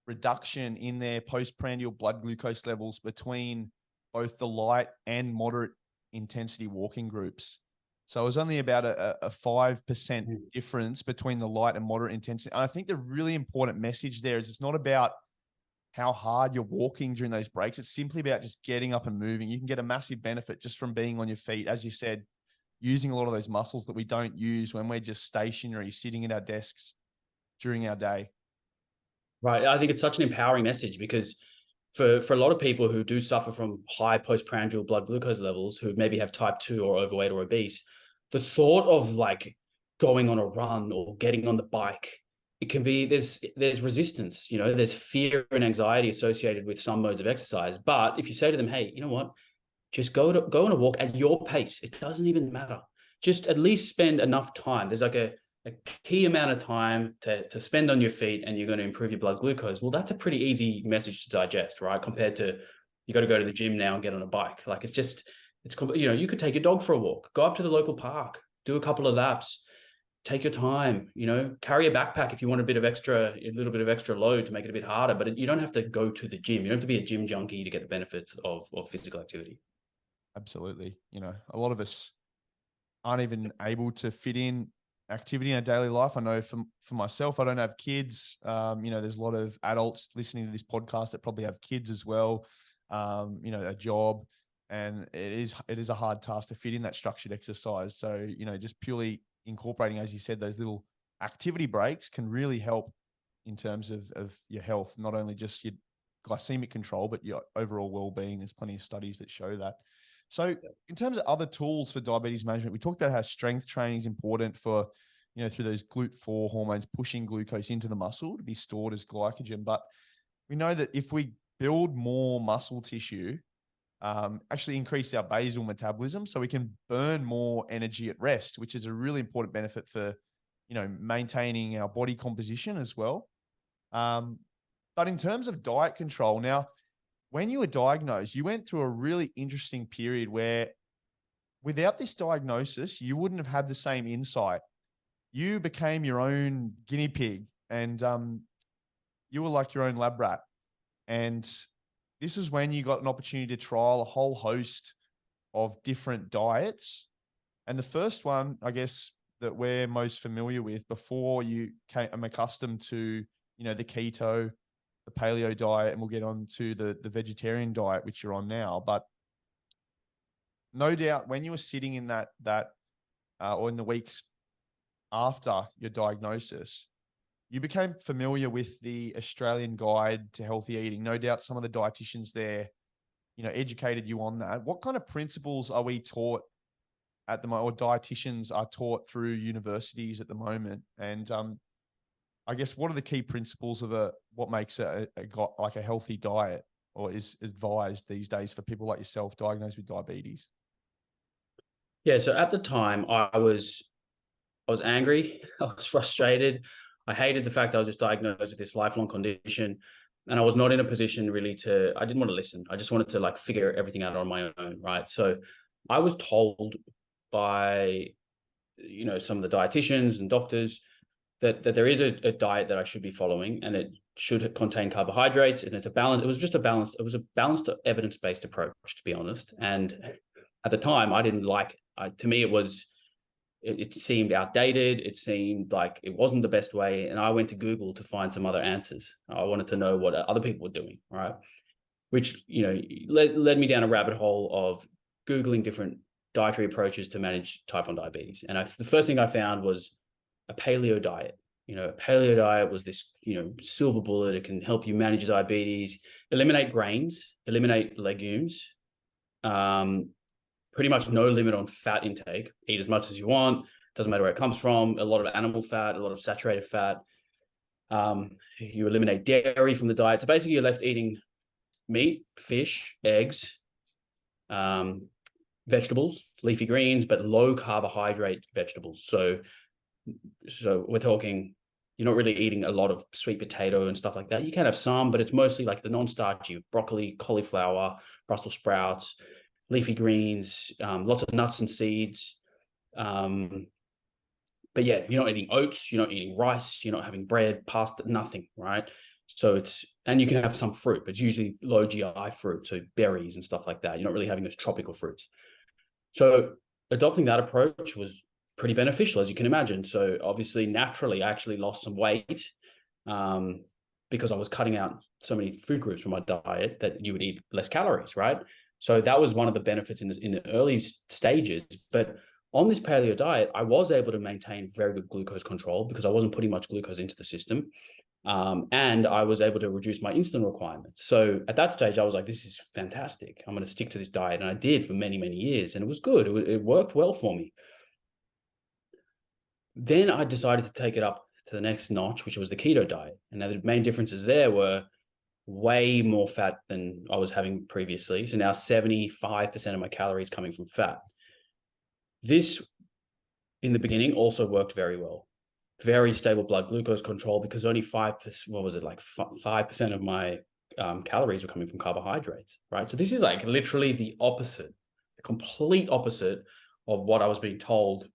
reduction in their postprandial blood glucose levels between both the light and moderate intensity walking groups. So it was only about a 5% Mm. difference between the light and moderate intensity. And I think the really important message there is it's not about how hard you're walking during those breaks. It's simply about just getting up and moving. You can get a massive benefit just from being on your feet. As you said, using a lot of those muscles that we don't use when we're just stationary, sitting at our desks during our day. Right. I think it's such an empowering message because for a lot of people who do suffer from high postprandial blood glucose levels, who maybe have type 2 or overweight or obese, the thought of like going on a run or getting on the bike, it can be there's resistance, there's fear and anxiety associated with some modes of exercise. But if you say to them, hey, you know what, just go on a walk at your pace. It doesn't even matter. Just at least spend enough time. There's like a key amount of time to spend on your feet, and you're going to improve your blood glucose. Well, that's a pretty easy message to digest, right? Compared to you got to go to the gym now and get on a bike. Like you could take your dog for a walk, go up to the local park, do a couple of laps, take your time, carry a backpack if you want a little bit of extra load to make it a bit harder, but you don't have to go to the gym. You don't have to be a gym junkie to get the benefits of physical activity. Absolutely. A lot of us aren't even able to fit in activity in our daily life. I know for myself, I don't have kids. There's a lot of adults listening to this podcast that probably have kids as well, a job. And it is a hard task to fit in that structured exercise. So, just purely incorporating, as you said, those little activity breaks can really help in terms of your health, not only just your glycemic control, but your overall well-being. There's plenty of studies that show that. So in terms of other tools for diabetes management, we talked about how strength training is important for, through those GLUT4 hormones, pushing glucose into the muscle to be stored as glycogen. But we know that if we build more muscle tissue, actually increase our basal metabolism, so we can burn more energy at rest, which is a really important benefit for, maintaining our body composition as well. But in terms of diet control, now, when you were diagnosed, you went through a really interesting period where without this diagnosis, you wouldn't have had the same insight. You became your own guinea pig, and you were like your own lab rat. And this is when you got an opportunity to trial a whole host of different diets. And the first one, I guess, that we're most familiar with before you became accustomed to, the keto, the paleo diet, and we'll get on to the vegetarian diet, which you're on now. But no doubt when you were sitting in that or in the weeks after your diagnosis, you became familiar with the Australian Guide to Healthy Eating. No doubt some of the dietitians there, educated you on that. What kind of principles are we taught at the moment, or dietitians are taught through universities at the moment? And I guess what are the key principles of what makes a healthy diet, or is advised these days for people like yourself diagnosed with diabetes? Yeah, so at the time I was angry, I was frustrated. I hated the fact that I was just diagnosed with this lifelong condition, and I was not in a position really I didn't want to listen. I just wanted to like figure everything out on my own, right? So I was told by some of the dietitians and doctors that there is a diet that I should be following, and it should contain carbohydrates, and it was a balanced evidence-based approach, to be honest. And at the time I didn't like it. To me it seemed outdated. It seemed like it wasn't the best way. And I went to Google to find some other answers. I wanted to know what other people were doing, right? Which, led me down a rabbit hole of Googling different dietary approaches to manage type 1 diabetes. And the first thing I found was a paleo diet. A paleo diet was this, silver bullet. It can help you manage diabetes, eliminate grains, eliminate legumes, pretty much no limit on fat intake. Eat as much as you want. Doesn't matter where it comes from. A lot of animal fat, a lot of saturated fat. You eliminate dairy from the diet. So basically you're left eating meat, fish, eggs, vegetables, leafy greens, but low carbohydrate vegetables. So we're talking, you're not really eating a lot of sweet potato and stuff like that. You can have some, but it's mostly like the non-starchy broccoli, cauliflower, Brussels sprouts, leafy greens, lots of nuts and seeds. But yeah, you're not eating oats, you're not eating rice, you're not having bread, pasta, nothing, right? So and you can have some fruit, but it's usually low GI fruit, so berries and stuff like that. You're not really having those tropical fruits. So adopting that approach was pretty beneficial, as you can imagine. So obviously, naturally, I actually lost some weight because I was cutting out so many food groups from my diet that you would eat less calories, right? So that was one of the benefits in the early stages. But on this paleo diet, I was able to maintain very good glucose control because I wasn't putting much glucose into the system. And I was able to reduce my insulin requirements. So at that stage, I was like, this is fantastic. I'm going to stick to this diet. And I did for many, many years. And it was good. It worked well for me. Then I decided to take it up to the next notch, which was the keto diet. And now the main differences there were way more fat than I was having previously. So now 75% of my calories coming from fat. This, in the beginning, also worked very well. Very stable blood glucose control because only 5%, what was it, like 5% of my calories were coming from carbohydrates, right? So this is like literally the opposite, the complete opposite of what I was being told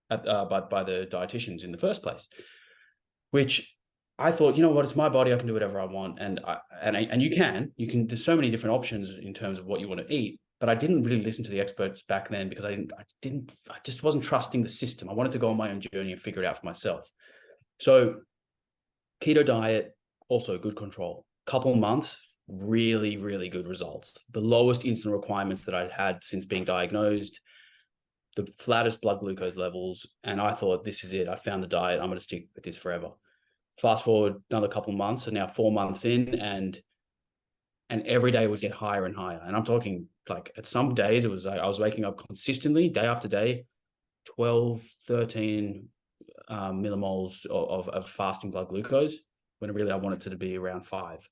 by the dietitians in the first place, which I thought, you know what, it's my body, I can do whatever I want. And you can, there's so many different options in terms of what you want to eat. But I didn't really listen to the experts back then because I just wasn't trusting the system. I wanted to go on my own journey and figure it out for myself. So keto diet, also good control. Couple months, really, really good results. The lowest insulin requirements that I'd had since being diagnosed, the flattest blood glucose levels. And I thought, this is it. I found the diet. I'm going to stick with this forever. Fast forward another couple months, so now 4 months in, and every day would get higher and higher. And I'm talking like at some days, it was like I was waking up consistently day after day, 12, 13 millimoles of fasting blood glucose, when really I wanted it to be around 5.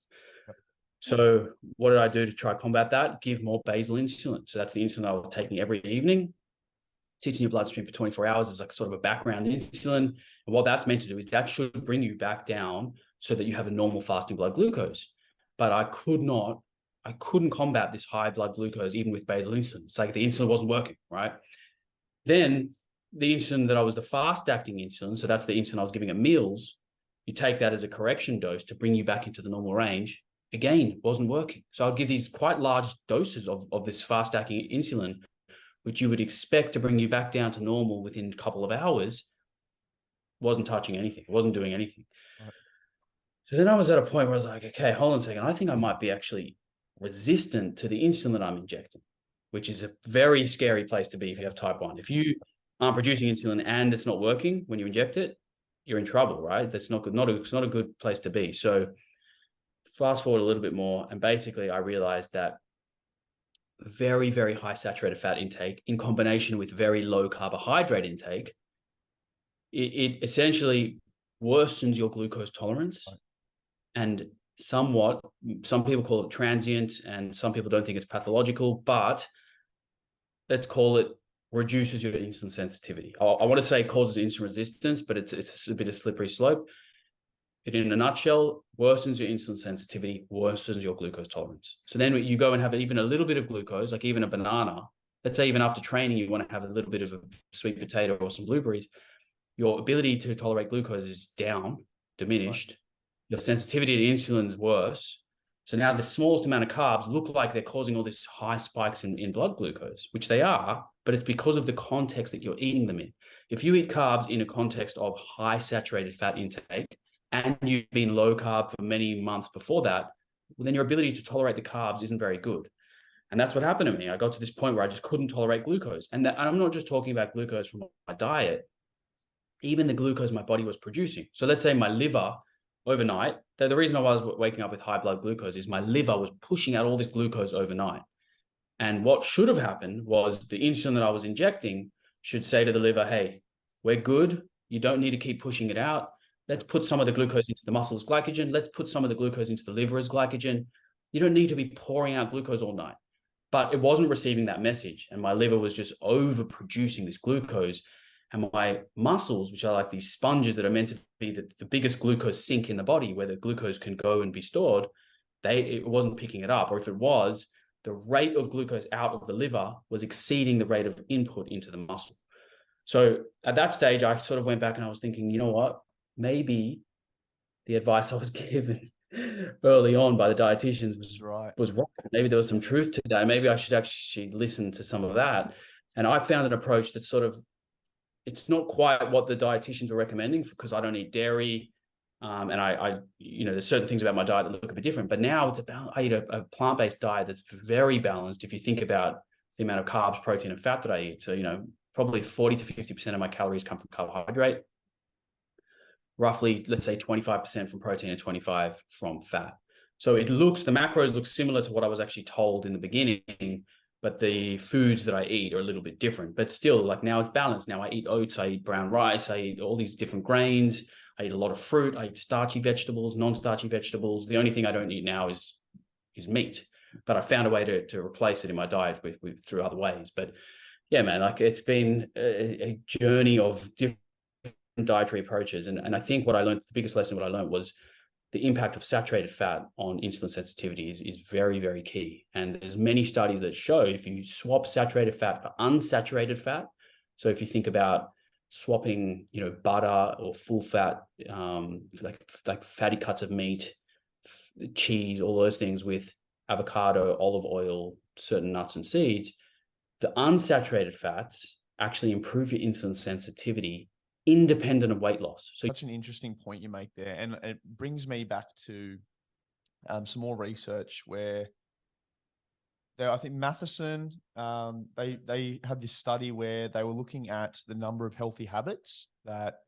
So what did I do to try to combat that? Give more basal insulin. So that's the insulin I was taking every evening. Sits in your bloodstream for 24 hours as like sort of a background insulin. And what that's meant to do is that should bring you back down so that you have a normal fasting blood glucose. But I couldn't combat this high blood glucose even with basal insulin. It's like the insulin wasn't working, right? Then the insulin that I was the fast acting insulin, so that's the insulin I was giving at meals, you take that as a correction dose to bring you back into the normal range. Again, wasn't working. So I'll give these quite large doses of this fast acting insulin, which you would expect to bring you back down to normal within a couple of hours, wasn't touching anything. It wasn't doing anything. Right. So then I was at a point where I was like, okay, hold on a second. I think I might be actually resistant to the insulin that I'm injecting, which is a very scary place to be if you have type 1. If you aren't producing insulin and it's not working when you inject it, you're in trouble, right? That's not good. It's not a good place to be. So fast forward a little bit more, and basically I realized that very, very high saturated fat intake in combination with very low carbohydrate intake, it essentially worsens your glucose tolerance. Right. And somewhat, some people call it transient and some people don't think it's pathological, but let's call it reduces your insulin sensitivity. I want to say it causes insulin resistance, but it's a bit of a slippery slope. It, in a nutshell, worsens your insulin sensitivity, worsens your glucose tolerance. So then you go and have even a little bit of glucose, like even a banana. Let's say even after training, you want to have a little bit of a sweet potato or some blueberries. Your ability to tolerate glucose is down, diminished. Right. Your sensitivity to insulin is worse. So now the smallest amount of carbs look like they're causing all these high spikes in blood glucose, which they are, but it's because of the context that you're eating them in. If you eat carbs in a context of high saturated fat intake, and you've been low carb for many months before that, well, then your ability to tolerate the carbs isn't very good. And that's what happened to me. I got to this point where I just couldn't tolerate glucose. And I'm not just talking about glucose from my diet, even the glucose my body was producing. So let's say my liver overnight, the reason I was waking up with high blood glucose is my liver was pushing out all this glucose overnight. And what should have happened was the insulin that I was injecting should say to the liver, hey, we're good. You don't need to keep pushing it out. Let's put some of the glucose into the muscle as glycogen. Let's put some of the glucose into the liver as glycogen. You don't need to be pouring out glucose all night. But it wasn't receiving that message. And my liver was just overproducing this glucose. And my muscles, which are like these sponges that are meant to be the biggest glucose sink in the body, where the glucose can go and be stored, it wasn't picking it up. Or if it was, the rate of glucose out of the liver was exceeding the rate of input into the muscle. So at that stage, I sort of went back and I was thinking, you know what? Maybe the advice I was given early on by the dietitians was right. Maybe there was some truth to that. Maybe I should actually listen to some of that. And I found an approach that's sort of, it's not quite what the dietitians are recommending because I don't eat dairy. And I, there's certain things about my diet that look a bit different, but now it's about, I eat a plant-based diet that's very balanced. If you think about the amount of carbs, protein, and fat that I eat. So, probably 40 to 50% of my calories come from carbohydrate, roughly, let's say 25% from protein and 25 from fat. So the macros look similar to what I was actually told in the beginning, but the foods that I eat are a little bit different. But still, like, now it's balanced. Now I eat oats, I eat brown rice, I eat all these different grains. I eat a lot of fruit. I eat starchy vegetables, non-starchy vegetables. The only thing I don't eat now is meat, but I found a way to replace it in my diet through other ways. But yeah, man, like, it's been a journey of different dietary approaches. And I think what I learned, the biggest lesson what I learned was the impact of saturated fat on insulin sensitivity is very, very key. And there's many studies that show if you swap saturated fat for unsaturated fat, so if you think about swapping, butter or full fat, like fatty cuts of meat, cheese, all those things with avocado, olive oil, certain nuts and seeds, the unsaturated fats actually improve your insulin sensitivity independent of weight loss. So such an interesting point you make there. And it brings me back to some more research where I think Matheson, they had this study where they were looking at the number of healthy habits that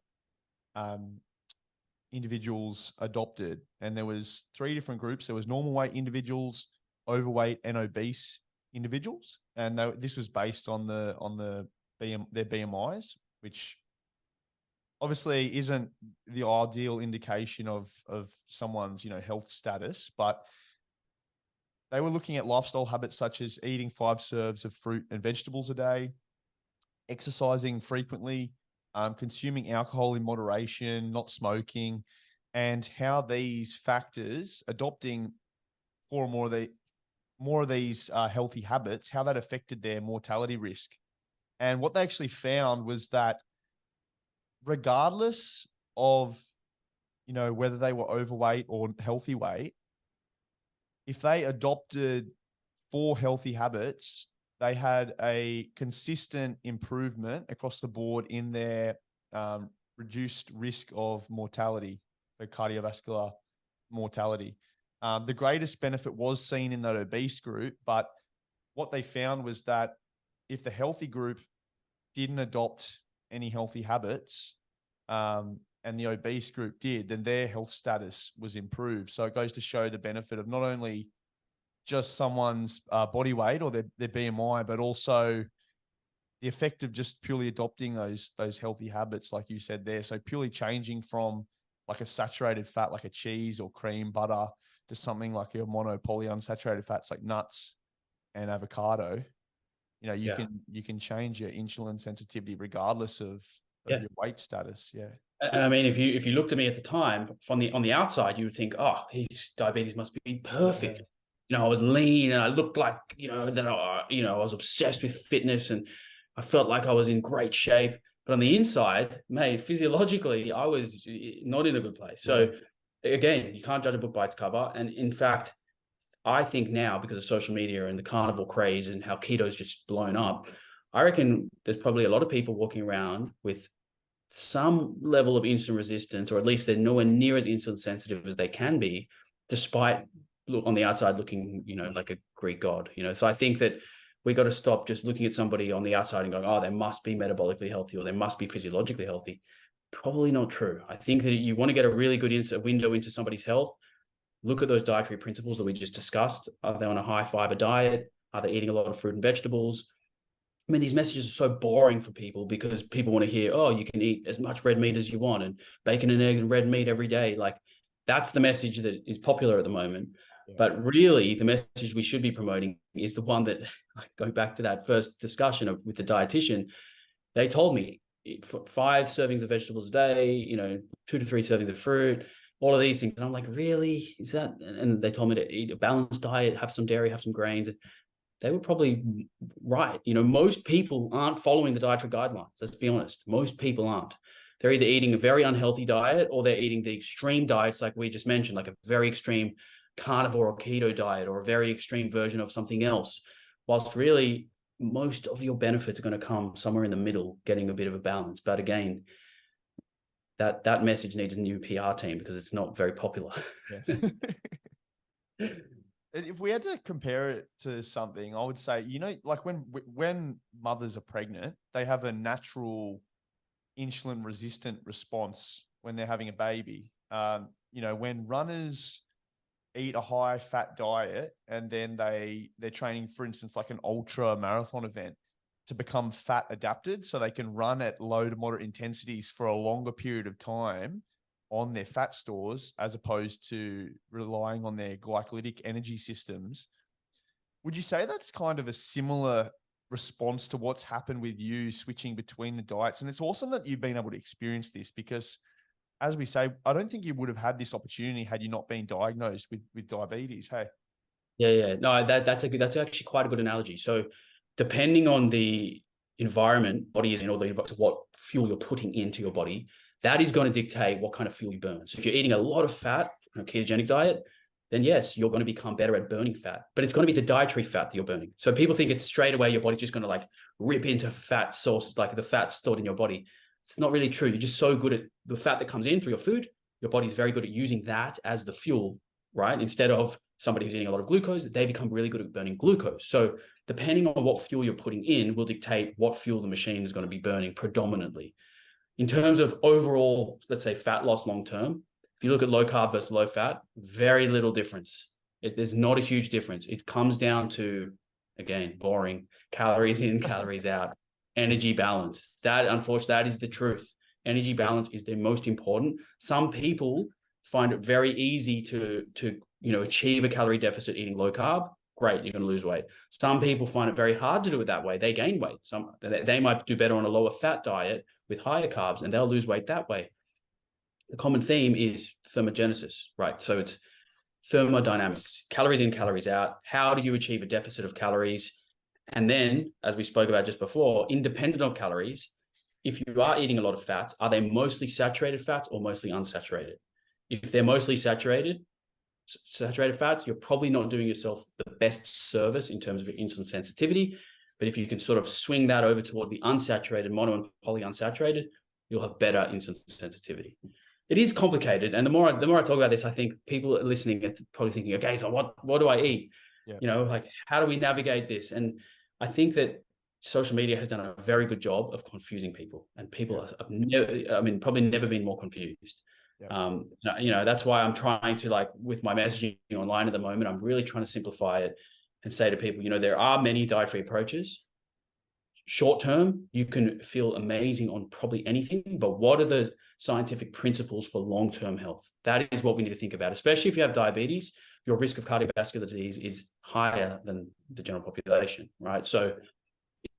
individuals adopted. And there was 3 different groups. There was normal weight individuals, overweight, and obese individuals. And this was based on their BMIs, which obviously isn't the ideal indication of someone's, health status, but they were looking at lifestyle habits such as eating 5 serves of fruit and vegetables a day, exercising frequently, consuming alcohol in moderation, not smoking, and how these factors, adopting 4 or more of these healthy habits, how that affected their mortality risk. And what they actually found was that regardless of, whether they were overweight or healthy weight, if they adopted 4 healthy habits, they had a consistent improvement across the board in their reduced risk of mortality, for cardiovascular mortality. The greatest benefit was seen in that obese group, but what they found was that if the healthy group didn't adopt any healthy habits, and the obese group did, then their health status was improved. So it goes to show the benefit of not only just someone's body weight or their BMI, but also the effect of just purely adopting those healthy habits, like you said there. So purely changing from like a saturated fat, like a cheese or cream butter, to something like your monopolyinsaturated fats like nuts and avocado. You can change your insulin sensitivity regardless of your weight status. Yeah. And I mean, if you looked at me at the time on the outside, you would think, oh, his diabetes must be perfect. I was lean and I looked like, that I was obsessed with fitness and I felt like I was in great shape. But on the inside, mate, physiologically, I was not in a good place. So again, you can't judge a book by its cover. And in fact, I think now, because of social media and the carnivore craze and how keto's just blown up, I reckon there's probably a lot of people walking around with some level of insulin resistance, or at least they're nowhere near as insulin sensitive as they can be, despite on the outside looking, like a Greek god. So I think that we got to stop just looking at somebody on the outside and going, oh, they must be metabolically healthy or they must be physiologically healthy. Probably not true. I think that you want to get a really good window into somebody's health. Look at those dietary principles that we just discussed. Are they on a high fiber diet? Are they eating a lot of fruit and vegetables? I mean, these messages are so boring for people because people want to hear, oh, you can eat as much red meat as you want and bacon and egg and red meat every day. Like, that's the message that is popular at the moment. Yeah. But really, the message we should be promoting is the one that, going back to that first discussion with the dietitian, they told me 5 servings of vegetables a day, 2 to 3 servings of fruit, all of these things. And I'm like, really? Is that? And they told me to eat a balanced diet, have some dairy, have some grains. They were probably right. Most people aren't following the dietary guidelines. Let's be honest. Most people aren't. They're either eating a very unhealthy diet or they're eating the extreme diets like we just mentioned, like a very extreme carnivore or keto diet or a very extreme version of something else. Whilst really most of your benefits are going to come somewhere in the middle, getting a bit of a balance. But again, that message needs a new PR team because it's not very popular. Yeah. If we had to compare it to something, I would say, like when mothers are pregnant, they have a natural insulin resistant response when they're having a baby. When runners eat a high fat diet and then they're training, for instance, like an ultra marathon event, to become fat adapted so they can run at low to moderate intensities for a longer period of time on their fat stores, as opposed to relying on their glycolytic energy systems. Would you say that's kind of a similar response to what's happened with you switching between the diets? And it's awesome that you've been able to experience this, because as we say, I don't think you would have had this opportunity had you not been diagnosed with diabetes. Hey. Yeah. No, that's actually quite a good analogy. So depending on the environment body is in, or what fuel you're putting into your body, that is going to dictate what kind of fuel you burn. So if you're eating a lot of fat from a ketogenic diet, then yes, you're going to become better at burning fat, but it's going to be the dietary fat that you're burning. So people think it's straight away your body's just going to like rip into fat sources, like the fat stored in your body. It's not really true. You're just so good at the fat that comes in through your food. Your body is very good at using that as the fuel, right? Instead of somebody who's eating a lot of glucose, they become really good at burning glucose. So depending on what fuel you're putting in will dictate what fuel the machine is going to be burning predominantly. In terms of overall, let's say fat loss long-term, if you look at low carb versus low fat, very little difference. There's not a huge difference. It comes down to, again, boring, calories in, calories out, energy balance. That, unfortunately, that is the truth. Energy balance is the most important. Some people find it very easy to achieve a calorie deficit eating low carb. Great, you're going to lose weight. Some people find it very hard to do it that way. They gain weight. They might do better on a lower fat diet with higher carbs, and they'll lose weight that way. The common theme is thermogenesis, right? So it's thermodynamics, calories in, calories out. How do you achieve a deficit of calories? And then, as we spoke about just before, independent of calories, if you are eating a lot of fats, are they mostly saturated fats or mostly unsaturated? If they're mostly saturated fats, you're probably not doing yourself the best service in terms of your insulin sensitivity. But if you can sort of swing that over toward the unsaturated, mono and polyunsaturated, you'll have better insulin sensitivity. It is complicated, and the more I talk about this, I think people listening are probably thinking, okay, so what do I eat? Yeah. Like how do we navigate this? And I think that social media has done a very good job of confusing people, and people have probably never been more confused. Yeah. That's why I'm trying to, like, with my messaging online at the moment, I'm really trying to simplify it and say to people, there are many dietary approaches. Short term, you can feel amazing on probably anything, but what are the scientific principles for long-term health? That is what we need to think about, especially if you have diabetes. Your risk of cardiovascular disease is higher than the general population, right? So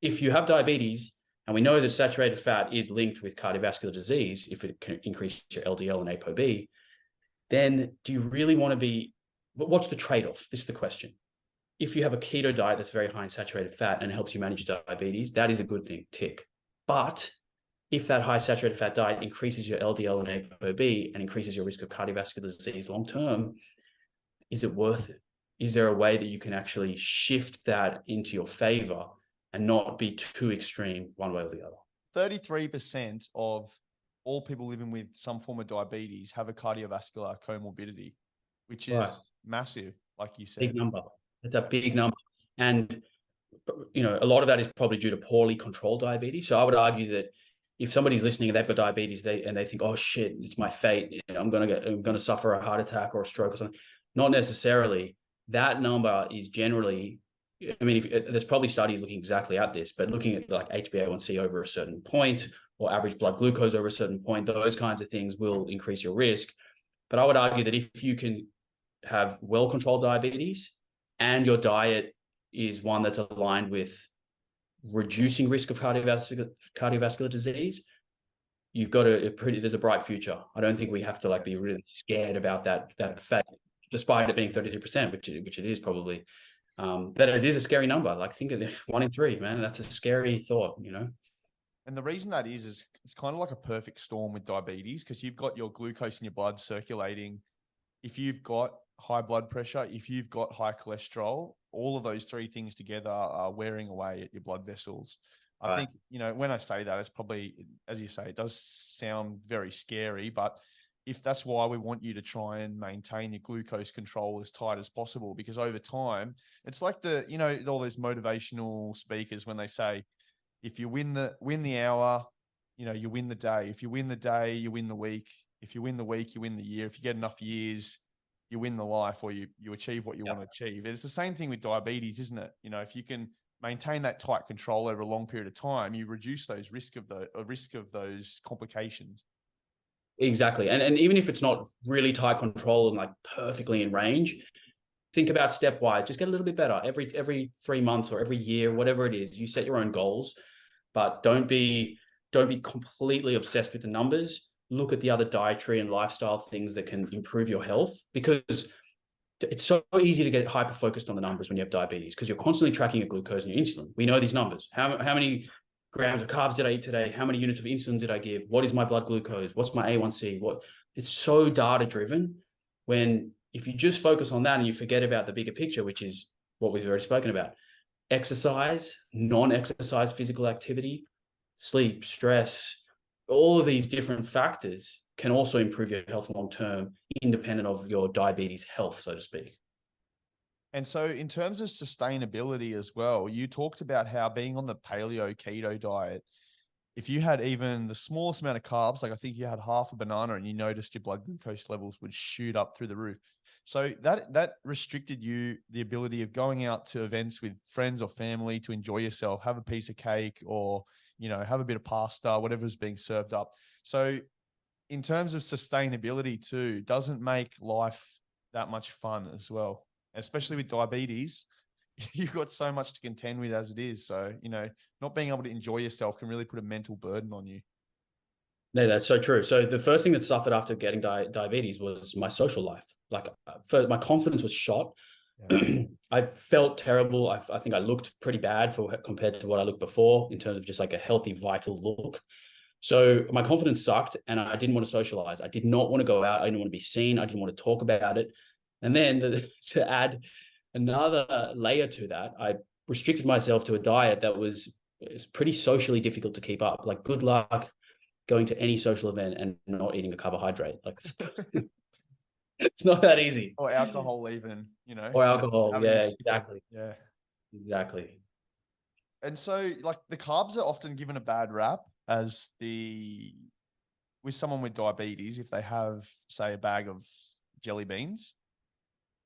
if you have diabetes, and we know that saturated fat is linked with cardiovascular disease, if it can increase your LDL and ApoB, then do you really want to be, what's the trade-off? This is the question. If you have a keto diet that's very high in saturated fat and helps you manage your diabetes, that is a good thing, tick. But if that high saturated fat diet increases your LDL and ApoB and increases your risk of cardiovascular disease long-term, is it worth it? Is there a way that you can actually shift that into your favor and not be too extreme one way or the other? 33% of all people living with some form of diabetes have a cardiovascular comorbidity, which is massive, like you said. Big number. It's a big number. And, a lot of that is probably due to poorly controlled diabetes. So I would argue that if somebody's listening and they've got diabetes, they think, oh shit, it's my fate. I'm going to suffer a heart attack or a stroke or something. Not necessarily. That number is generally, there's probably studies looking exactly at this, but looking at like HbA1c over a certain point or average blood glucose over a certain point, those kinds of things will increase your risk. But I would argue that if you can have well-controlled diabetes and your diet is one that's aligned with reducing risk of cardiovascular disease, you've got there's a bright future. I don't think we have to be really scared about that fat, despite it being 33%, which it is probably. But it is a scary number. Think of 1 in 3, man. That's a scary thought, And the reason that is it's kind of like a perfect storm with diabetes, because you've got your glucose in your blood circulating. If you've got high blood pressure, if you've got high cholesterol, all of those three things together are wearing away at your blood vessels. I Right. think, when I say that, it's probably, as you say, it does sound very scary, but if that's why we want you to try and maintain your glucose control as tight as possible, because over time, it's like all those motivational speakers when they say, if you win the hour, you win the day. If you win the day, you win the week. If you win the week, you win the year. If you get enough years, you win the life, or you achieve what you want to achieve. It's the same thing with diabetes, isn't it? If you can maintain that tight control over a long period of time, you reduce those risk of those complications. Exactly. And even if it's not really tight control and like perfectly in range, think about stepwise, just get a little bit better every 3 months or every year, whatever it is. You set your own goals, but don't be completely obsessed with the numbers. Look at the other dietary and lifestyle things that can improve your health, because it's so easy to get hyper focused on the numbers when you have diabetes, because you're constantly tracking your glucose and your insulin. We know these numbers. How many grams of carbs did I eat today? How many units of insulin did I give? What is my blood glucose? What's my A1C? It's so data driven, when if you just focus on that and you forget about the bigger picture, which is what we've already spoken about: exercise, non-exercise physical activity, sleep, stress, all of these different factors can also improve your health long term, independent of your diabetes health, so to speak. And so in terms of sustainability as well, you talked about how being on the paleo keto diet, if you had even the smallest amount of carbs, like I think you had half a banana, and you noticed your blood glucose levels would shoot up through the roof. So that restricted you the ability of going out to events with friends or family to enjoy yourself, have a piece of cake, or, have a bit of pasta, whatever's being served up. So in terms of sustainability too, doesn't make life that much fun as well, especially with diabetes. You've got so much to contend with as it is. So, not being able to enjoy yourself can really put a mental burden on you. No, that's so true. So the first thing that suffered after getting diabetes was my social life. Like, my confidence was shot. Yeah. I felt terrible. I think I looked pretty bad compared to what I looked before, in terms of just like a healthy, vital look. So my confidence sucked, and I didn't want to socialize. I did not want to go out. I didn't want to be seen. I didn't want to talk about it. And then to add another layer to that, I restricted myself to a diet that was pretty socially difficult to keep up. Like, good luck going to any social event and not eating a carbohydrate. Like, it's not that easy. Or alcohol even, Or alcohol. having Yeah, a sip. exactly. Yeah. Exactly. And so like the carbs are often given a bad rap with someone with diabetes, if they have, say, a bag of jelly beans,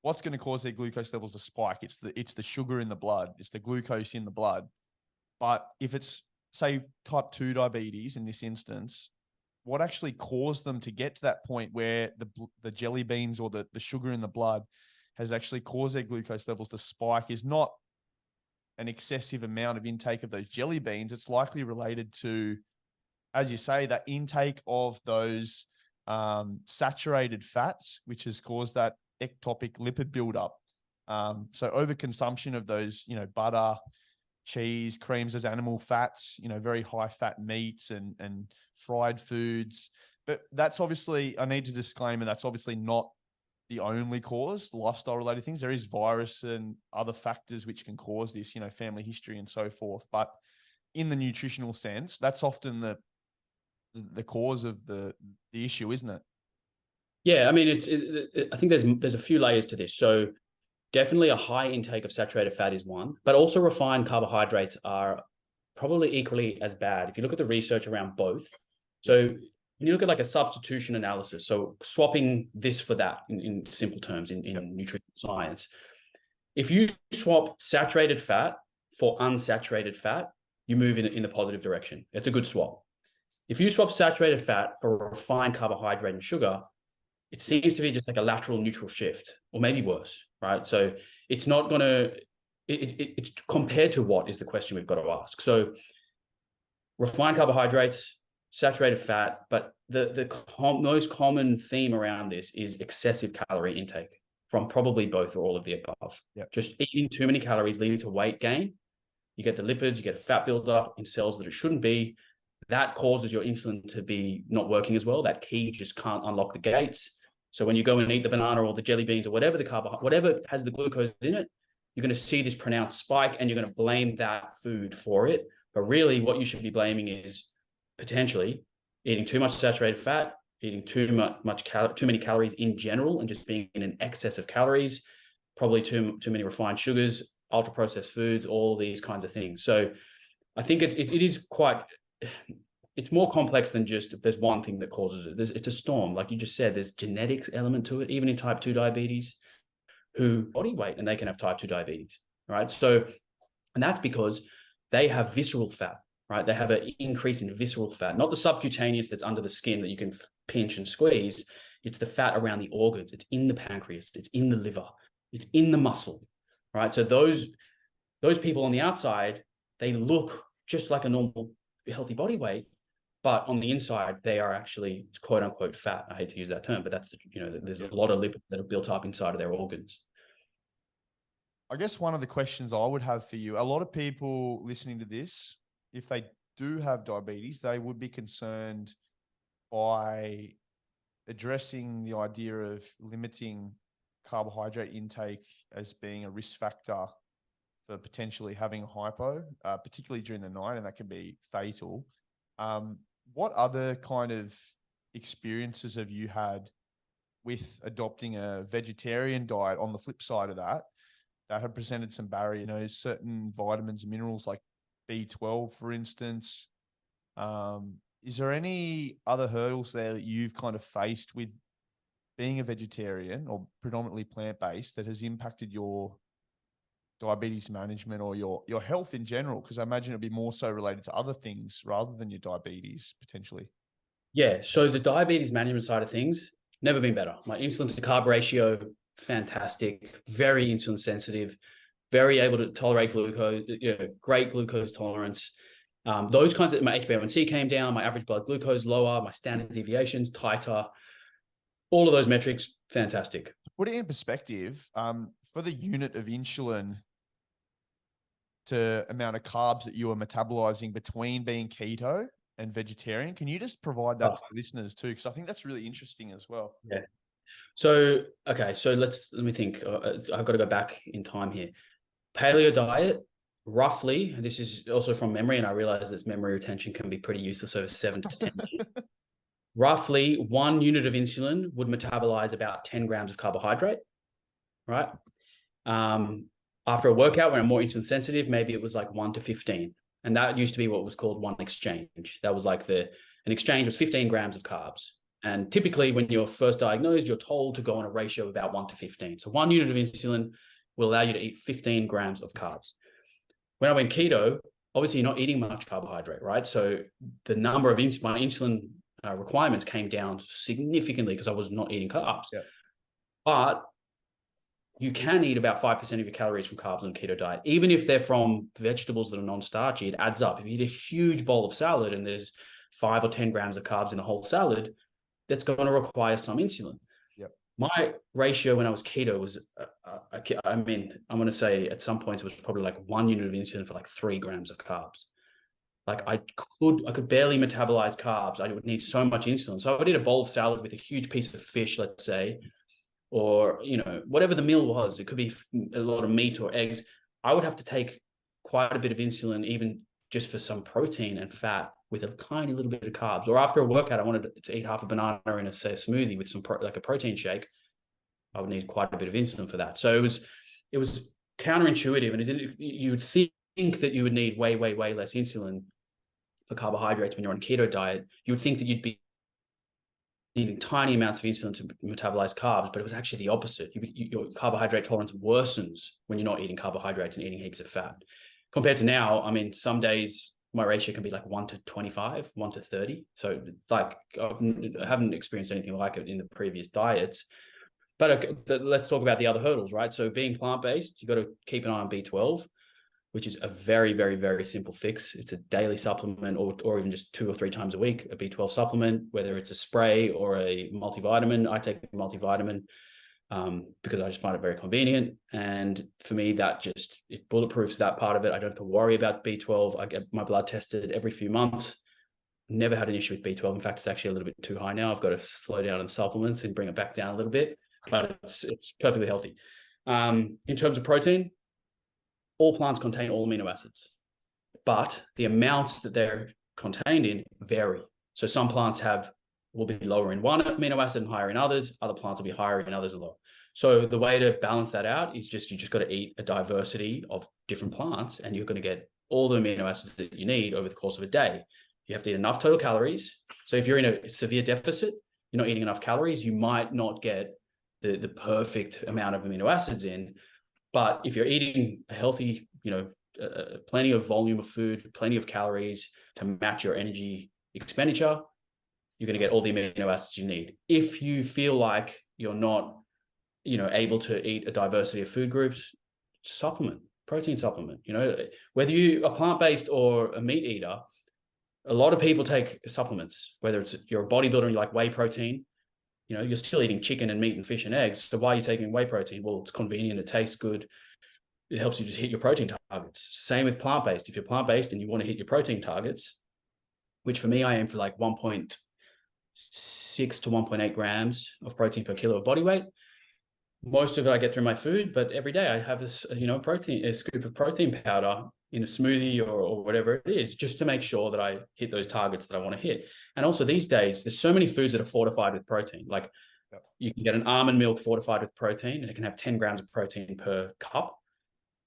what's going to cause their glucose levels to spike? It's the sugar in the blood. It's the glucose in the blood. But if it's, say, type 2 diabetes in this instance, what actually caused them to get to that point where the jelly beans or the sugar in the blood has actually caused their glucose levels to spike is not an excessive amount of intake of those jelly beans. It's likely related to, as you say, that intake of those saturated fats, which has caused that ectopic lipid buildup. So overconsumption of those, butter, cheese, creams, those animal fats, very high fat meats and fried foods. But that's obviously, I need to disclaim, and that's obviously not the only cause, lifestyle related things. There is virus and other factors which can cause this, family history and so forth. But in the nutritional sense, that's often the cause of the issue, isn't it? Yeah, I mean, I think there's a few layers to this. So definitely a high intake of saturated fat is one, but also refined carbohydrates are probably equally as bad if you look at the research around both. So when you look at like a substitution analysis, so swapping this for that in simple terms in nutrition science, if you swap saturated fat for unsaturated fat, you move in the positive direction. It's a good swap. If you swap saturated fat for refined carbohydrate and sugar, it seems to be just like a lateral neutral shift, or maybe worse, right? So it's not going to, it's compared to what is the question we've got to ask. So refined carbohydrates, saturated fat, but the most common theme around this is excessive calorie intake from probably both or all of the above. Yep. Just eating too many calories leading to weight gain. You get the lipids, you get fat buildup in cells that it shouldn't be. That causes your insulin to be not working as well. That key just can't unlock the gates. So when you go and eat the banana or the jelly beans or whatever whatever has the glucose in it, you're going to see this pronounced spike and you're going to blame that food for it. But really what you should be blaming is potentially eating too much saturated fat, eating too many calories in general, and just being in an excess of calories, probably too many refined sugars, ultra processed foods, all these kinds of things. So I think it is quite, it's more complex than just there's one thing that causes it. It's a storm. Like you just said, there's genetics element to it, even in type 2 diabetes, who body weight and they can have type 2 diabetes, right? So, and that's because they have visceral fat, right? They have an increase in visceral fat, not the subcutaneous that's under the skin that you can pinch and squeeze. It's the fat around the organs. It's in the pancreas. It's in the liver. It's in the muscle, right? So those people on the outside, they look just like a normal healthy body weight, but on the inside, they are actually quote unquote fat. I hate to use that term, but that's, there's a lot of lipids that are built up inside of their organs. I guess one of the questions I would have for you, a lot of people listening to this, if they do have diabetes, they would be concerned by addressing the idea of limiting carbohydrate intake as being a risk factor for potentially having a hypo, particularly during the night, and that can be fatal. What other kind of experiences have you had with adopting a vegetarian diet on the flip side of that have presented some barriers, certain vitamins and minerals like B12, for instance? Is there any other hurdles there that you've kind of faced with being a vegetarian or predominantly plant-based that has impacted your diabetes management or your health in general? Because I imagine it'd be more so related to other things rather than your diabetes potentially. Yeah. So the diabetes management side of things, never been better. My insulin to carb ratio, fantastic, very insulin sensitive, very able to tolerate glucose, great glucose tolerance. Those kinds of, my HbA1c came down, my average blood glucose lower, my standard deviations tighter, all of those metrics, fantastic. Put it in perspective, for the unit of insulin to amount of carbs that you are metabolizing between being keto and vegetarian, can you just provide that to the listeners too? Because I think that's really interesting as well. Yeah. So, okay. So let me think. I've got to go back in time here. Paleo diet, roughly, this is also from memory, and I realize that memory retention can be pretty useless over 7 to 10 years. Roughly 1 unit of insulin would metabolize about 10 grams of carbohydrate, right? After a workout, when I'm more insulin sensitive, maybe it was like 1 to 15. And that used to be what was called one exchange. That was like an exchange was 15 grams of carbs. And typically when you're first diagnosed, you're told to go on a ratio of about 1 to 15. So 1 unit of insulin will allow you to eat 15 grams of carbs. When I went keto, obviously you're not eating much carbohydrate, right? So the number of my insulin requirements came down significantly because I was not eating carbs. Yeah. But you can eat about 5% of your calories from carbs on a keto diet. Even if they're from vegetables that are non-starchy, it adds up. If you eat a huge bowl of salad and there's 5 or 10 grams of carbs in the whole salad, that's going to require some insulin. Yep. My ratio when I was keto was, I'm going to say at some points it was probably like 1 unit of insulin for like 3 grams of carbs. Like I could barely metabolize carbs. I would need so much insulin. So I would eat a bowl of salad with a huge piece of fish, let's say, or, whatever the meal was. It could be a lot of meat or eggs. I would have to take quite a bit of insulin, even just for some protein and fat with a tiny little bit of carbs. Or after a workout, I wanted to eat half a banana in a smoothie with some like a protein shake. I would need quite a bit of insulin for that. So it was counterintuitive, and you would think that you would need way, way, way less insulin for carbohydrates when you're on keto diet. You would think that you'd be needing tiny amounts of insulin to metabolize carbs, but it was actually the opposite. Your carbohydrate tolerance worsens when you're not eating carbohydrates and eating heaps of fat. Compared to now, some days my ratio can be like 1 to 25, 1 to 30. So it's like I haven't experienced anything like it in the previous diets. But let's talk about the other hurdles, right? So being plant-based, you've got to keep an eye on B12, which is a very, very, very simple fix. It's a daily supplement or even just 2 or 3 times a week, a B12 supplement, whether it's a spray or a multivitamin. I take a multivitamin because I just find it very convenient. And for me, it bulletproofs that part of it. I don't have to worry about B12. I get my blood tested every few months. Never had an issue with B12. In fact, it's actually a little bit too high now. I've got to slow down on supplements and bring it back down a little bit, but it's perfectly healthy. In terms of protein, all plants contain all amino acids, but the amounts that they're contained in vary. So some plants will be lower in one amino acid and higher in others. Other plants will be higher in others and lower. So the way to balance that out is you just got to eat a diversity of different plants, and you're going to get all the amino acids that you need over the course of a day. You have to eat enough total calories. So if you're in a severe deficit, you're not eating enough calories, you might not get the perfect amount of amino acids in. But if you're eating a healthy, plenty of volume of food, plenty of calories to match your energy expenditure, you're going to get all the amino acids you need. If you feel like you're not, able to eat a diversity of food groups, protein supplement. Whether you are plant-based or a meat eater, a lot of people take supplements, whether you're a bodybuilder and you like whey protein, you're still eating chicken and meat and fish and eggs. So why are you taking whey protein? Well, it's convenient. It tastes good. It helps you just hit your protein targets. Same with plant-based. If you're plant-based and you want to hit your protein targets, which for me, I aim for like 1.6 to 1.8 grams of protein per kilo of body weight. Most of it I get through my food, but every day I have a scoop of protein powder in a smoothie or whatever it is, just to make sure that I hit those targets that I want to hit. And also these days, there's so many foods that are fortified with protein. Like you can get an almond milk fortified with protein, and it can have 10 grams of protein per cup.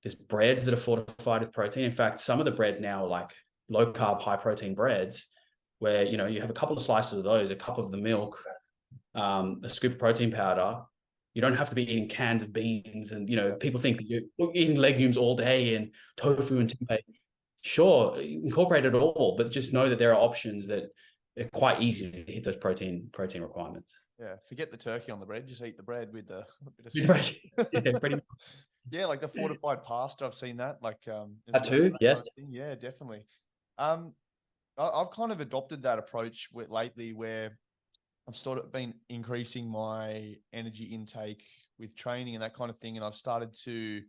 There's breads that are fortified with protein. In fact, some of the breads now are like low carb, high protein breads, where you have a couple of slices of those, a cup of the milk, a scoop of protein powder. You don't have to be eating cans of beans, and people think that you're eating legumes all day and tofu and tempeh. Sure, incorporate it all, but just know that there are options that are quite easy to hit those protein requirements. Yeah, forget the turkey on the bread. Just eat the bread with the bread. Yeah, pretty much. Yeah, like the fortified pasta. I've seen that. Like that too. Yes. Kind of yeah, definitely. I've kind of adopted that approach lately, where I've sort of been increasing my energy intake with training and that kind of thing. And I've started to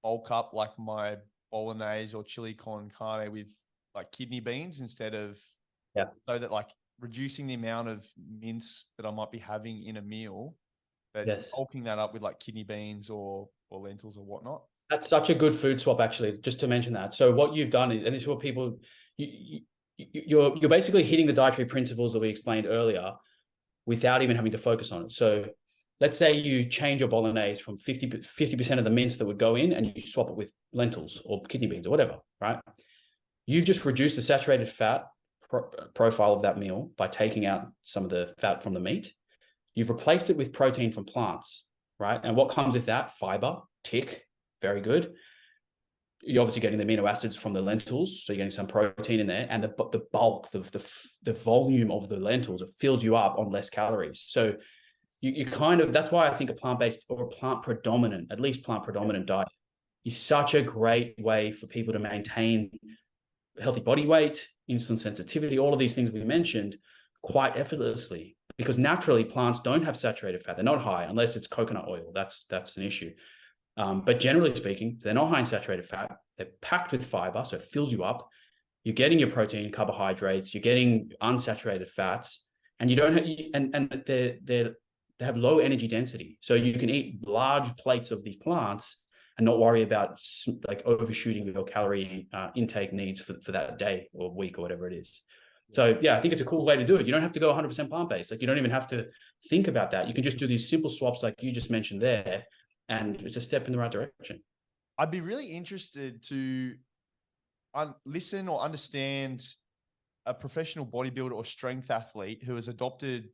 bulk up like my bolognese or chili con carne with like kidney beans instead of, so that like reducing the amount of mince that I might be having in a meal, but bulking that up with like kidney beans or lentils or whatnot. That's such a good food swap, actually, just to mention that. So what you've done, and this is what people, you're basically hitting the dietary principles that we explained earlier without even having to focus on it. So let's say you change your bolognese from 50% of the mince that would go in, and you swap it with lentils or kidney beans or whatever, right? You've just reduced the saturated fat profile of that meal by taking out some of the fat from the meat. You've replaced it with protein from plants, right? And what comes with that? Fiber, tick, very good. You're obviously getting the amino acids from the lentils, so you're getting some protein in there, and the bulk, the volume of the lentils, it fills you up on less calories. So you kind of, that's why I think a plant-based or a plant-predominant, at least plant-predominant diet is such a great way for people to maintain healthy body weight, insulin sensitivity, all of these things we mentioned quite effortlessly, because naturally plants don't have saturated fat. They're not high unless it's coconut oil. That's an issue. But generally speaking, they're not high in saturated fat. They're packed with fiber, so it fills you up. You're getting your protein, carbohydrates. You're getting unsaturated fats, and you don't have, and they have low energy density. So you can eat large plates of these plants and not worry about like overshooting your calorie intake needs for that day or week or whatever it is. So yeah, I think it's a cool way to do it. You don't have to go 100% plant-based. Like you don't even have to think about that. You can just do these simple swaps like you just mentioned there, and it's a step in the right direction. I'd be really interested to listen or understand a professional bodybuilder or strength athlete who has adopted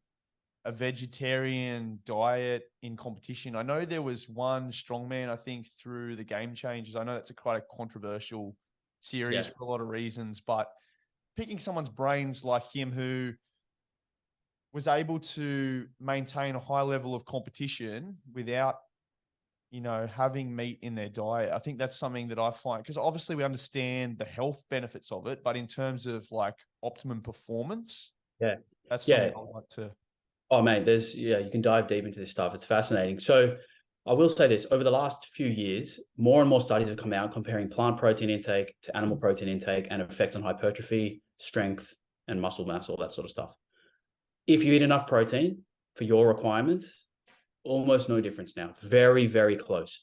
a vegetarian diet in competition. I know there was one strongman, I think, through the Game Changers. I know that's quite a controversial series for a lot of reasons, but picking someone's brains like him who was able to maintain a high level of competition without, having meat in their diet. I think that's something that I find, because obviously we understand the health benefits of it, but in terms of like optimum performance, that's something I'd like to. Oh, mate, you can dive deep into this stuff. It's fascinating. So I will say this, over the last few years, more and more studies have come out comparing plant protein intake to animal protein intake and effects on hypertrophy, strength, and muscle mass, all that sort of stuff. If you eat enough protein for your requirements, almost no difference now. Very, very close.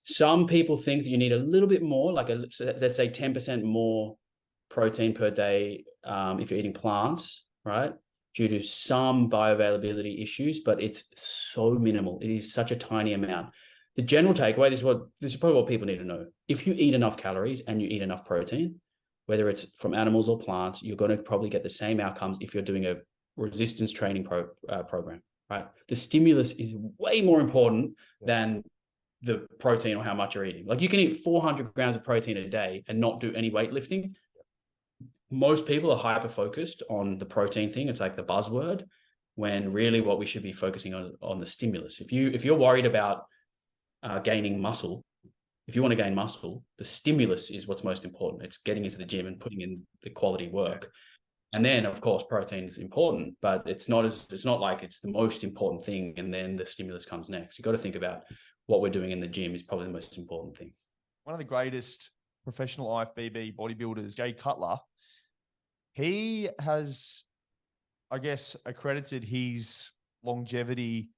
Some people think that you need a little bit more, like let's say 10% more protein per day if you're eating plants, right? Due to some bioavailability issues, but it's so minimal. It is such a tiny amount. The general takeaway, this is probably what people need to know. If you eat enough calories and you eat enough protein, whether it's from animals or plants, you're going to probably get the same outcomes if you're doing a resistance training program, right? The stimulus is way more important than the protein or how much you're eating. Like you can eat 400 grams of protein a day and not do any weightlifting. Most people are hyper focused on the protein thing. It's like the buzzword, when really what we should be focusing on the stimulus. If you're worried about gaining muscle, if you want to gain muscle, the stimulus is what's most important. It's getting into the gym and putting in the quality work. And then of course protein is important, but it's not like it's the most important thing and then the stimulus comes next. You've got to think about what we're doing in the gym is probably the most important thing. One of the greatest professional IFBB bodybuilders, Jay Cutler, he has, I guess, accredited his longevity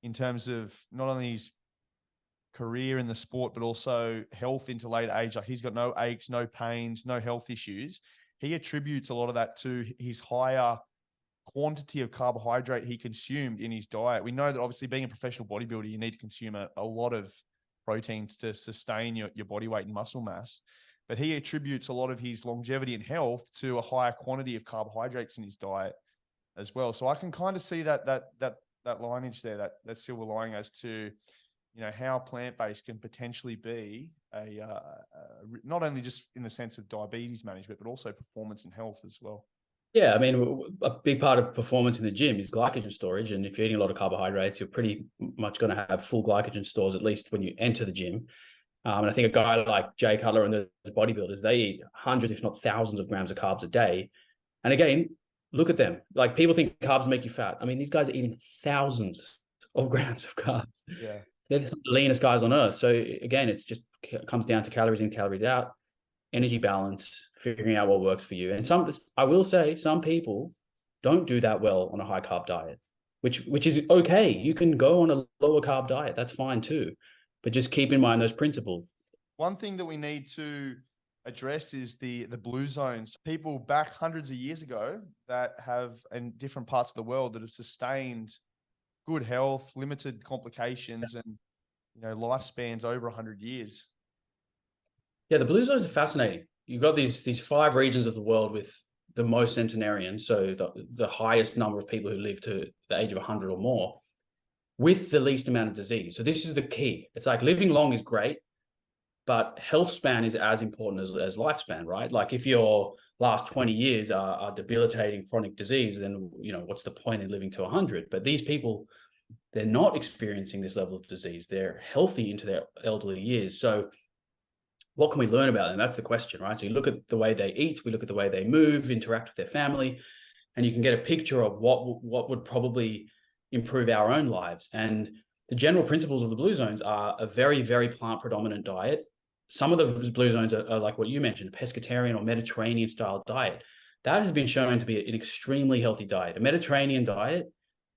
in terms of not only his career in the sport, but also health into late age. Like he's got no aches, no pains, no health issues. He attributes a lot of that to his higher quantity of carbohydrate he consumed in his diet. We know that obviously being a professional bodybuilder, you need to consume a lot of proteins to sustain your body weight and muscle mass. But he attributes a lot of his longevity and health to a higher quantity of carbohydrates in his diet as well. So I can kind of see that lineage there, that silver lining as to, you know, how plant-based can potentially be not only just in the sense of diabetes management, but also performance and health as well. Yeah, I mean, a big part of performance in the gym is glycogen storage. And if you're eating a lot of carbohydrates, you're pretty much going to have full glycogen stores, at least when you enter the gym. And I think a guy like Jay Cutler and the bodybuilders, they eat hundreds, if not thousands of grams of carbs a day. And again, look at them. Like people think carbs make you fat. I mean, these guys are eating thousands of grams of carbs. Yeah. They're the leanest guys on earth. So again, it comes down to calories in, calories out, energy balance, figuring out what works for you. And I will say some people don't do that well on a high carb diet, which is okay. You can go on a lower carb diet. That's fine too. But just keep in mind those principles. One thing that we need to address is the blue zones. People back hundreds of years ago that have in different parts of the world that have sustained good health, limited complications, and lifespans over 100 years. Yeah, the blue zones are fascinating. You've got these 5 regions of the world with the most centenarians, so the highest number of people who live to the age of 100 or more, with the least amount of disease. So this is the key. It's like living long is great, but health span is as important as lifespan, right? Like if your last 20 years are debilitating chronic disease, then what's the point in living to 100? But these people, they're not experiencing this level of disease. They're healthy into their elderly years. So what can we learn about them? That's the question, right? So you look at the way they eat, we look at the way they move, interact with their family, and you can get a picture of what would probably improve our own lives. And the general principles of the blue zones are a very, very plant predominant diet. Some of the blue zones are like what you mentioned, a pescatarian or Mediterranean style diet. That has been shown to be an extremely healthy diet. A Mediterranean diet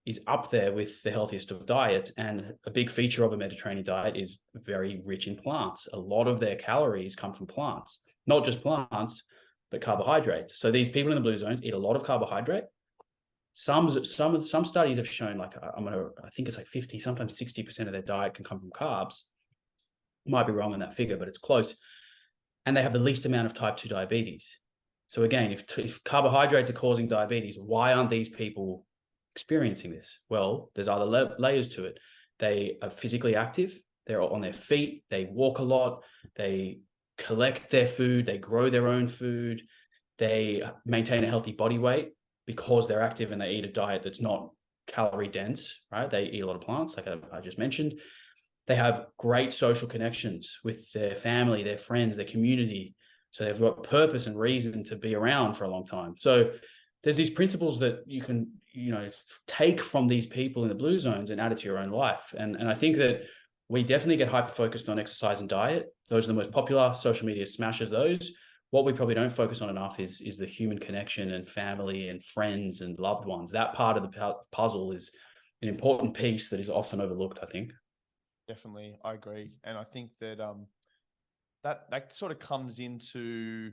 is up there with the healthiest of diets. And a big feature of a Mediterranean diet is very rich in plants. A lot of their calories come from plants, not just plants, but carbohydrates. So these people in the blue zones eat a lot of carbohydrate. Some studies have shown I think it's like 50, sometimes 60% of their diet can come from carbs. Might be wrong on that figure, but it's close. And they have the least amount of type 2 diabetes. So again, if carbohydrates are causing diabetes, why aren't these people experiencing this? Well, there's other layers to it. They are physically active. They're on their feet. They walk a lot. They collect their food. They grow their own food. They maintain a healthy body weight because they're active and they eat a diet that's not calorie dense, right? They eat a lot of plants, like I just mentioned. They have great social connections with their family, their friends, their community. So they've got purpose and reason to be around for a long time. So there's these principles that you can, take from these people in the blue zones and add it to your own life. And I think that we definitely get hyper-focused on exercise and diet. Those are the most popular. Social media smashes those. What we probably don't focus on enough is the human connection and family and friends and loved ones. That part of the puzzle is an important piece that is often overlooked, I think. Definitely, I agree, and I think that that sort of comes into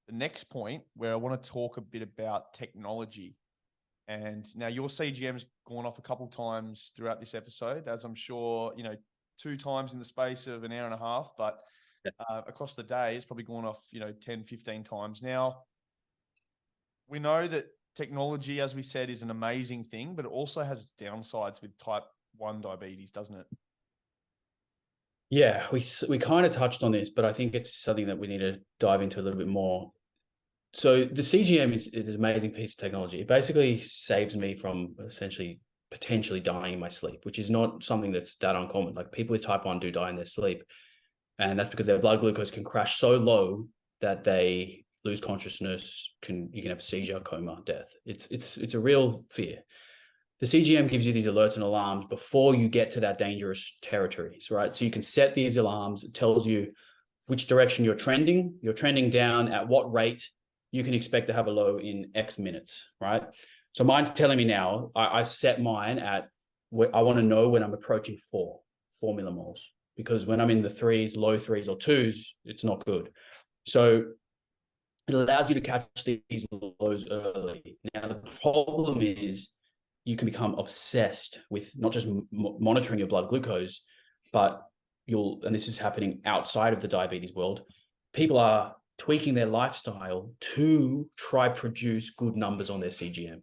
the next point where I want to talk a bit about technology. And now your CGM's gone off a couple times throughout this episode, as I'm sure, 2 times in the space of an hour and a half, but across the day, it's probably gone off, 10, 15 times. Now, we know that technology, as we said, is an amazing thing, but it also has its downsides with type 1 diabetes, doesn't it? Yeah, we kind of touched on this, but I think it's something that we need to dive into a little bit more. So the CGM is an amazing piece of technology. It basically saves me from essentially potentially dying in my sleep, which is not something that's that uncommon. Like people with type 1 do die in their sleep. And that's because their blood glucose can crash so low that they lose consciousness, you can have a seizure, coma, death. It's a real fear. The CGM gives you these alerts and alarms before you get to that dangerous territories, right? So you can set these alarms. It tells you which direction you're trending. You're trending down at what rate you can expect to have a low in X minutes, right? So mine's telling me now, I set mine at, I want to know when I'm approaching 4 millimoles, because when I'm in the threes, low threes or twos, it's not good. So it allows you to catch these lows early. Now, the problem is you can become obsessed with not just monitoring your blood glucose, but and this is happening outside of the diabetes world, people are tweaking their lifestyle to try produce good numbers on their CGM.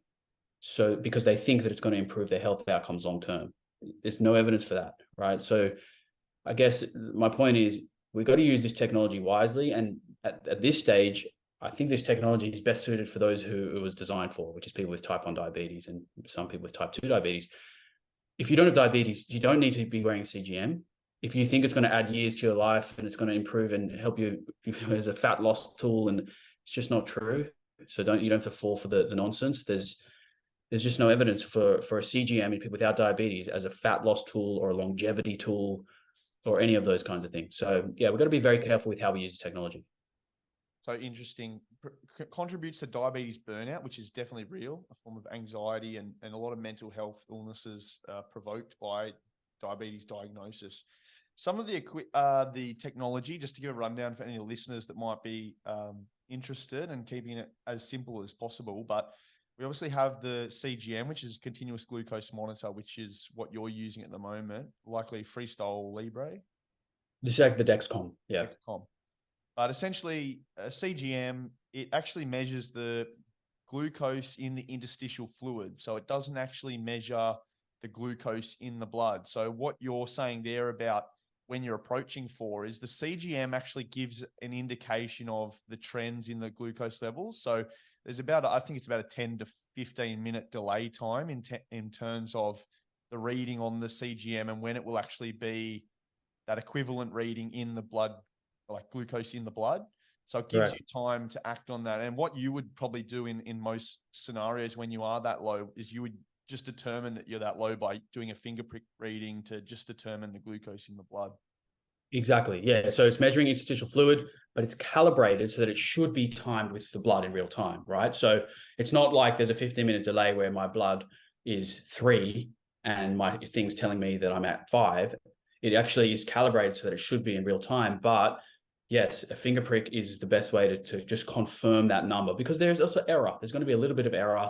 So because they think that it's going to improve their health outcomes long term. There's no evidence for that, right? So I guess my point is we've got to use this technology wisely. And at this stage, I think this technology is best suited for those who it was designed for, which is people with type 1 diabetes and some people with type 2 diabetes. If you don't have diabetes, you don't need to be wearing CGM. If you think it's going to add years to your life and it's going to improve and help you as a fat loss tool, and it's just not true. So you don't have to fall for the nonsense. There's just no evidence for a CGM in people without diabetes as a fat loss tool or a longevity tool or any of those kinds of things. So yeah, we've got to be very careful with how we use technology. So interesting. Contributes to diabetes burnout, which is definitely real, a form of anxiety and a lot of mental health illnesses provoked by diabetes diagnosis. Some of the technology, just to give a rundown for any listeners that might be interested, and keeping it as simple as possible, but we obviously have the CGM, which is continuous glucose monitor, which is what you're using at the moment, likely Freestyle Libre. This is like the Dexcom, yeah. Dexcom. But essentially, a CGM, it actually measures the glucose in the interstitial fluid. So it doesn't actually measure the glucose in the blood. So what you're saying there about when you're approaching 4 is the CGM actually gives an indication of the trends in the glucose levels. So there's I think it's about a 10 to 15 minute delay time in terms of the reading on the CGM and when it will actually be that equivalent reading in the blood, like glucose in the blood. So it gives you time to act on that. And what you would probably do in most scenarios when you are that low is you would just determine that you're that low by doing a finger prick reading to just determine the glucose in the blood. Exactly. Yeah. So it's measuring interstitial fluid, but it's calibrated so that it should be timed with the blood in real time, right? So it's not like there's a 15-minute delay where my blood is 3 and my thing's telling me that I'm at 5. It actually is calibrated so that it should be in real time. But yes, a finger prick is the best way to just confirm that number, because there's also error. There's going to be a little bit of error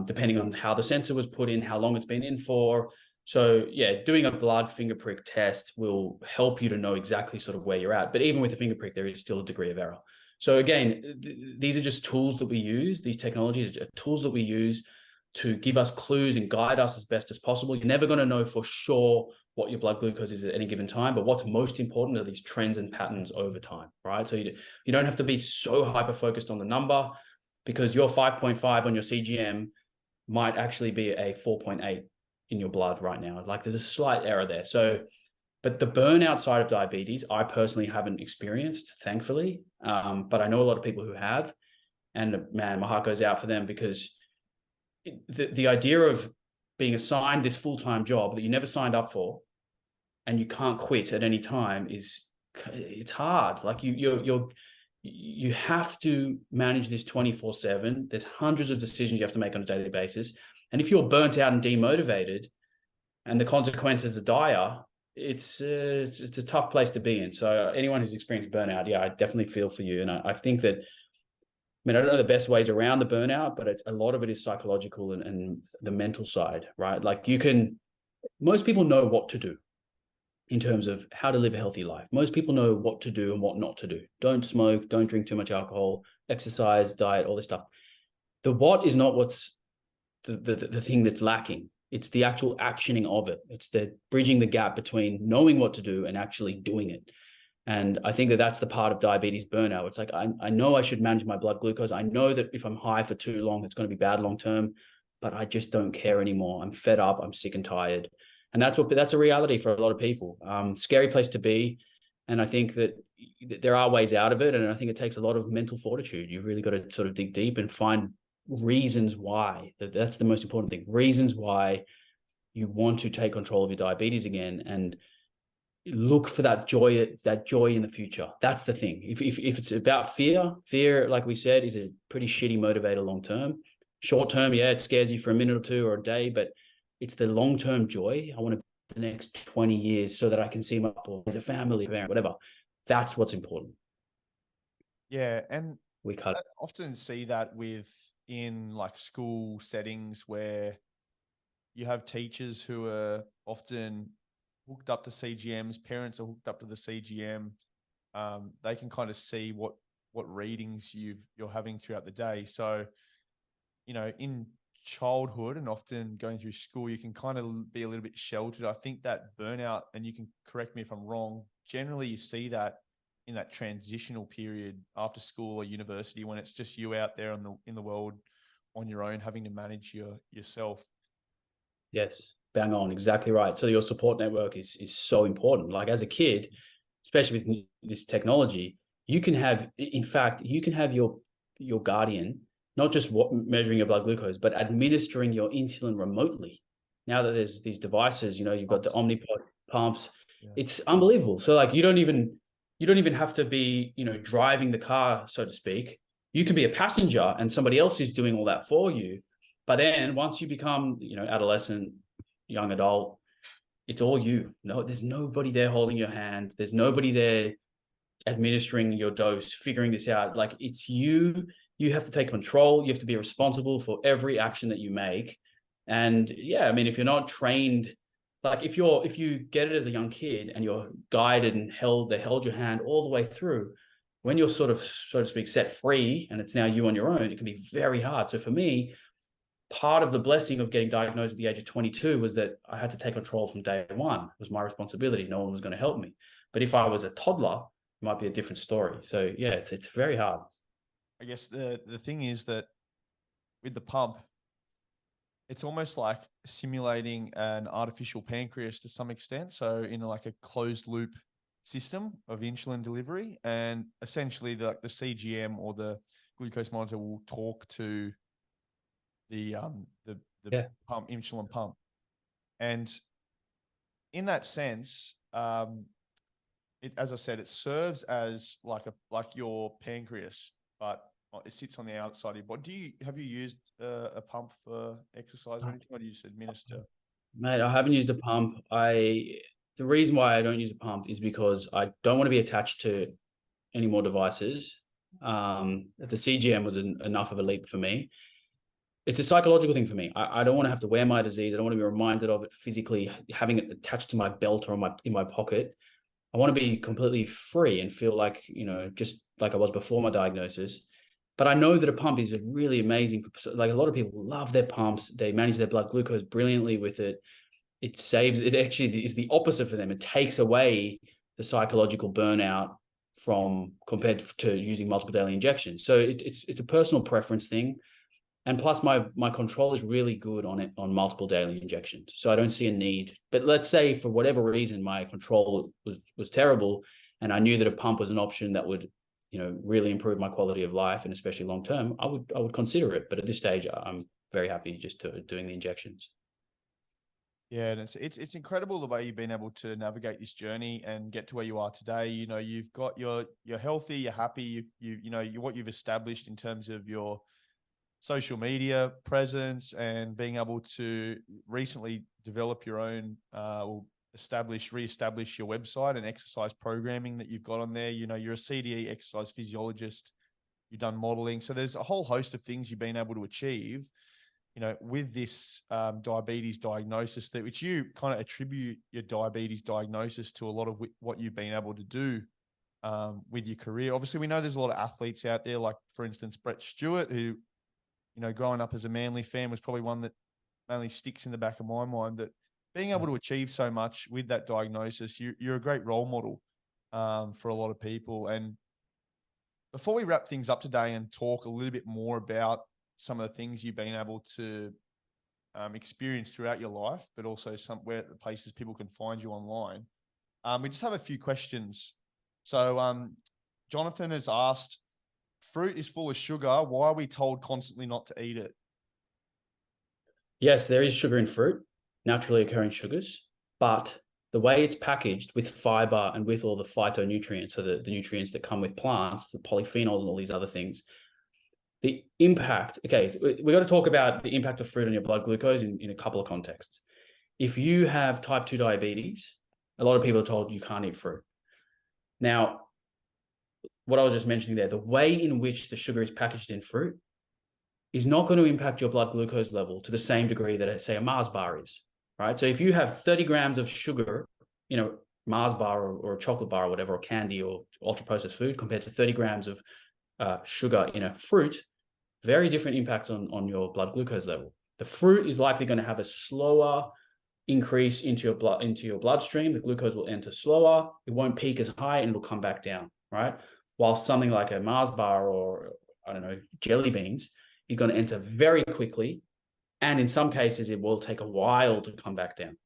depending on how the sensor was put in, how long it's been in for. So yeah, doing a blood finger prick test will help you to know exactly sort of where you're at. But even with a finger prick, there is still a degree of error. So again, these are just tools that we use. These technologies are tools that we use to give us clues and guide us as best as possible. You're never going to know for sure what your blood glucose is at any given time, but what's most important are these trends and patterns over time, right? So you don't have to be so hyper-focused on the number, because your 5.5 on your CGM might actually be a 4.8 in your blood right now. Like there's a slight error there. So, but the burnout side of diabetes, I personally haven't experienced, thankfully. But I know a lot of people who have, and man, my heart goes out for them, because the idea of being assigned this full-time job that you never signed up for and you can't quit at any time it's hard. Like you have to manage this 24/7. There's hundreds of decisions you have to make on a daily basis. And if you're burnt out and demotivated and the consequences are dire, it's a tough place to be in. So anyone who's experienced burnout, yeah, I definitely feel for you. And I think that, I mean, I don't know the best ways around the burnout, but a lot of it is psychological and the mental side, right? Like most people know what to do in terms of how to live a healthy life. Most people know what to do and what not to do. Don't smoke, don't drink too much alcohol, exercise, diet, all this stuff. The what is not what's the thing that's lacking. It's the actual actioning of it. It's the bridging the gap between knowing what to do and actually doing it. And I think that that's the part of diabetes burnout. It's like, I know I should manage my blood glucose. I know that if I'm high for too long, it's going to be bad long term, but I just don't care anymore. I'm fed up. I'm sick and tired. And that's a reality for a lot of people. Scary place to be. And I think that there are ways out of it. And I think it takes a lot of mental fortitude. You've really got to sort of dig deep and find reasons why. That's the most important thing. Reasons why you want to take control of your diabetes again, and look for that joy in the future. That's the thing. If it's about fear, like we said, is a pretty shitty motivator long term. Short term, yeah, it scares you for a minute or two or a day, but it's the long term joy. I want to the next 20 years so that I can see my boys, a family, parent, whatever. That's what's important. Yeah, and We cut I it. often see that in like school settings where you have teachers who are often hooked up to CGMs, parents are hooked up to the CGM. They can kind of see what readings you're having throughout the day. So, in childhood and often going through school, you can kind of be a little bit sheltered. I think that burnout, and you can correct me if I'm wrong, generally you see that in that transitional period after school or university, when it's just you out there in the world on your own, having to manage yourself. Yes, bang on, exactly right. So your support network is so important. Like as a kid, especially with this technology, you can have, in fact, you can have your guardian not just measuring your blood glucose, but administering your insulin remotely. Now that there's these devices, you've got the Omnipod pumps. Yeah. It's unbelievable. So like you don't even have to be, driving the car, so to speak. You can be a passenger and somebody else is doing all that for you. But then once you become, adolescent, young adult, it's all you. No, there's nobody there holding your hand. There's nobody there administering your dose, figuring this out. Like it's you. You have to take control. You have to be responsible for every action that you make. And yeah, I mean, if you're not trained, like if you get it as a young kid and you're guided and they held your hand all the way through, when you're sort of, so to speak, set free and it's now you on your own, it can be very hard. So for me, part of the blessing of getting diagnosed at the age of 22 was that I had to take control from day one. It was my responsibility. No one was going to help me. But if I was a toddler, it might be a different story. So yeah, it's very hard. I guess the thing is that with the pump, it's almost like simulating an artificial pancreas to some extent. So in like a closed loop system of insulin delivery, and essentially the CGM or the glucose monitor will talk to the Yeah. pump, insulin pump, and in that sense, as I said, it serves as like your pancreas, but it sits on the outside of your body. Have you used a pump for exercise or anything, or do you just administer? Mate, I haven't used a pump. The reason why I don't use a pump is because I don't want to be attached to any more devices. The CGM was enough of a leap for me. It's a psychological thing for me. I don't want to have to wear my disease. I don't want to be reminded of it physically, having it attached to my belt or in my pocket. I want to be completely free and feel like, just like I was before my diagnosis. But I know that a pump is really amazing. Like a lot of people love their pumps. They manage their blood glucose brilliantly with it. It actually is the opposite for them. It takes away the psychological burnout from compared to using multiple daily injections. So it's a personal preference thing. And plus my control is really good on it on multiple daily injections. So I don't see a need. But let's say for whatever reason my control was terrible and I knew that a pump was an option that would, really improve my quality of life and especially long term, I would consider it. But at this stage, I'm very happy just doing the injections. Yeah, and it's incredible the way you've been able to navigate this journey and get to where you are today. You've got you're healthy, you're happy, what you've established in terms of your social media presence and being able to recently develop your own, reestablish your website and exercise programming that you've got on there. You know, you're a CDE exercise physiologist, you've done modeling. So there's a whole host of things you've been able to achieve, you know, with this diabetes diagnosis, that which you kind of attribute your diabetes diagnosis to a lot of what you've been able to do with your career. Obviously, we know there's a lot of athletes out there, like, for instance, Brett Stewart, who, you know, growing up as a Manly fan, was probably one that mainly sticks in the back of my mind, that being able to achieve so much with that diagnosis, you're a great role model for a lot of people. And before we wrap things up today and talk a little bit more about some of the things you've been able to experience throughout your life, but also somewhere the places people can find you online, we just have a few questions. So Jonathan has asked, fruit is full of sugar. Why are we told constantly not to eat it? Yes, there is sugar in fruit, naturally occurring sugars, but the way it's packaged with fiber and with all the phytonutrients, so the nutrients that come with plants, the polyphenols and all these other things, the impact, okay, we got to talk about the impact of fruit on your blood glucose in a couple of contexts. If you have type 2 diabetes, a lot of people are told you can't eat fruit. Now, what I was just mentioning there, the way in which the sugar is packaged in fruit is not going to impact your blood glucose level to the same degree that, say, a Mars bar is, right? So if you have 30 grams of sugar in a Mars bar or a chocolate bar or whatever, or candy or ultra-processed food, compared to 30 grams of sugar in a fruit, very different impact on your blood glucose level. The fruit is likely going to have a slower increase into your bloodstream. The glucose will enter slower. It won't peak as high and it'll come back down, right? While something like a Mars bar or, I don't know, jelly beans is going to enter very quickly. And in some cases, it will take a while to come back down,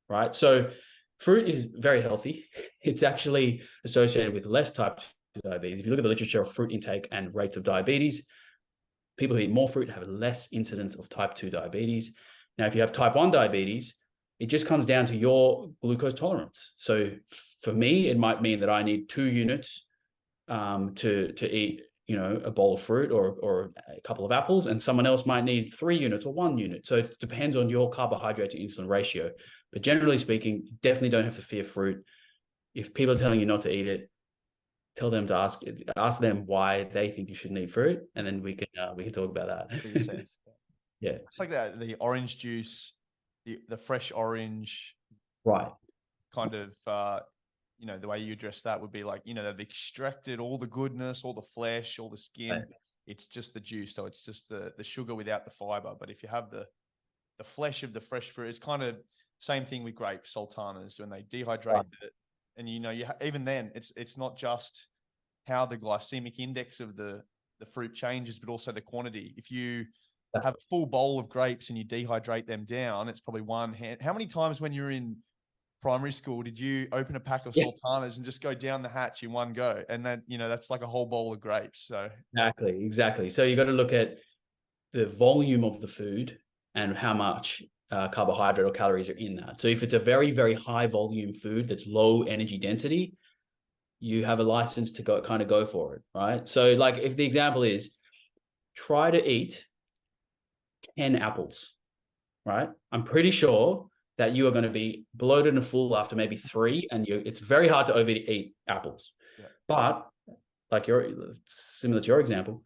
right? So fruit is very healthy. It's actually associated with less type 2 diabetes. If you look at the literature of fruit intake and rates of diabetes, people who eat more fruit have less incidence of type 2 diabetes. Now, if you have type 1 diabetes, it just comes down to your glucose tolerance. So for me, it might mean that I need 2 units to eat, you know, a bowl of fruit or a couple of apples, and someone else might need 3 units or 1 unit. So it depends on your carbohydrate to insulin ratio. But generally speaking, you definitely don't have to fear fruit. If people are telling you not to eat it, tell them to ask them why they think you shouldn't eat fruit, and then we can talk about that. Yeah, it's like the orange juice, the fresh orange, right? Kind of you know, the way you address that would be like, you know, they've extracted all the goodness, all the flesh, all the skin. Right. It's just the juice, so it's just the sugar without the fiber. But if you have the flesh of the fresh fruit, it's kind of same thing with grapes, sultanas, when they dehydrate it. And, you know, even then, it's not just how the glycemic index of the fruit changes, but also the quantity. If you have a full bowl of grapes and you dehydrate them down, it's probably one hand. How many times when you're in primary school did you open a pack of sultanas and just go down the hatch in one go? And then, you know, that's like a whole bowl of grapes. So exactly. So you got to look at the volume of the food and how much carbohydrate or calories are in that. So if it's a very, very high volume food that's low energy density, you have a license to go for it, right? So like if the example is try to eat 10 apples, right? I'm pretty sure that you are going to be bloated and full after maybe 3, and it's very hard to overeat apples. Yeah. But like similar to your example,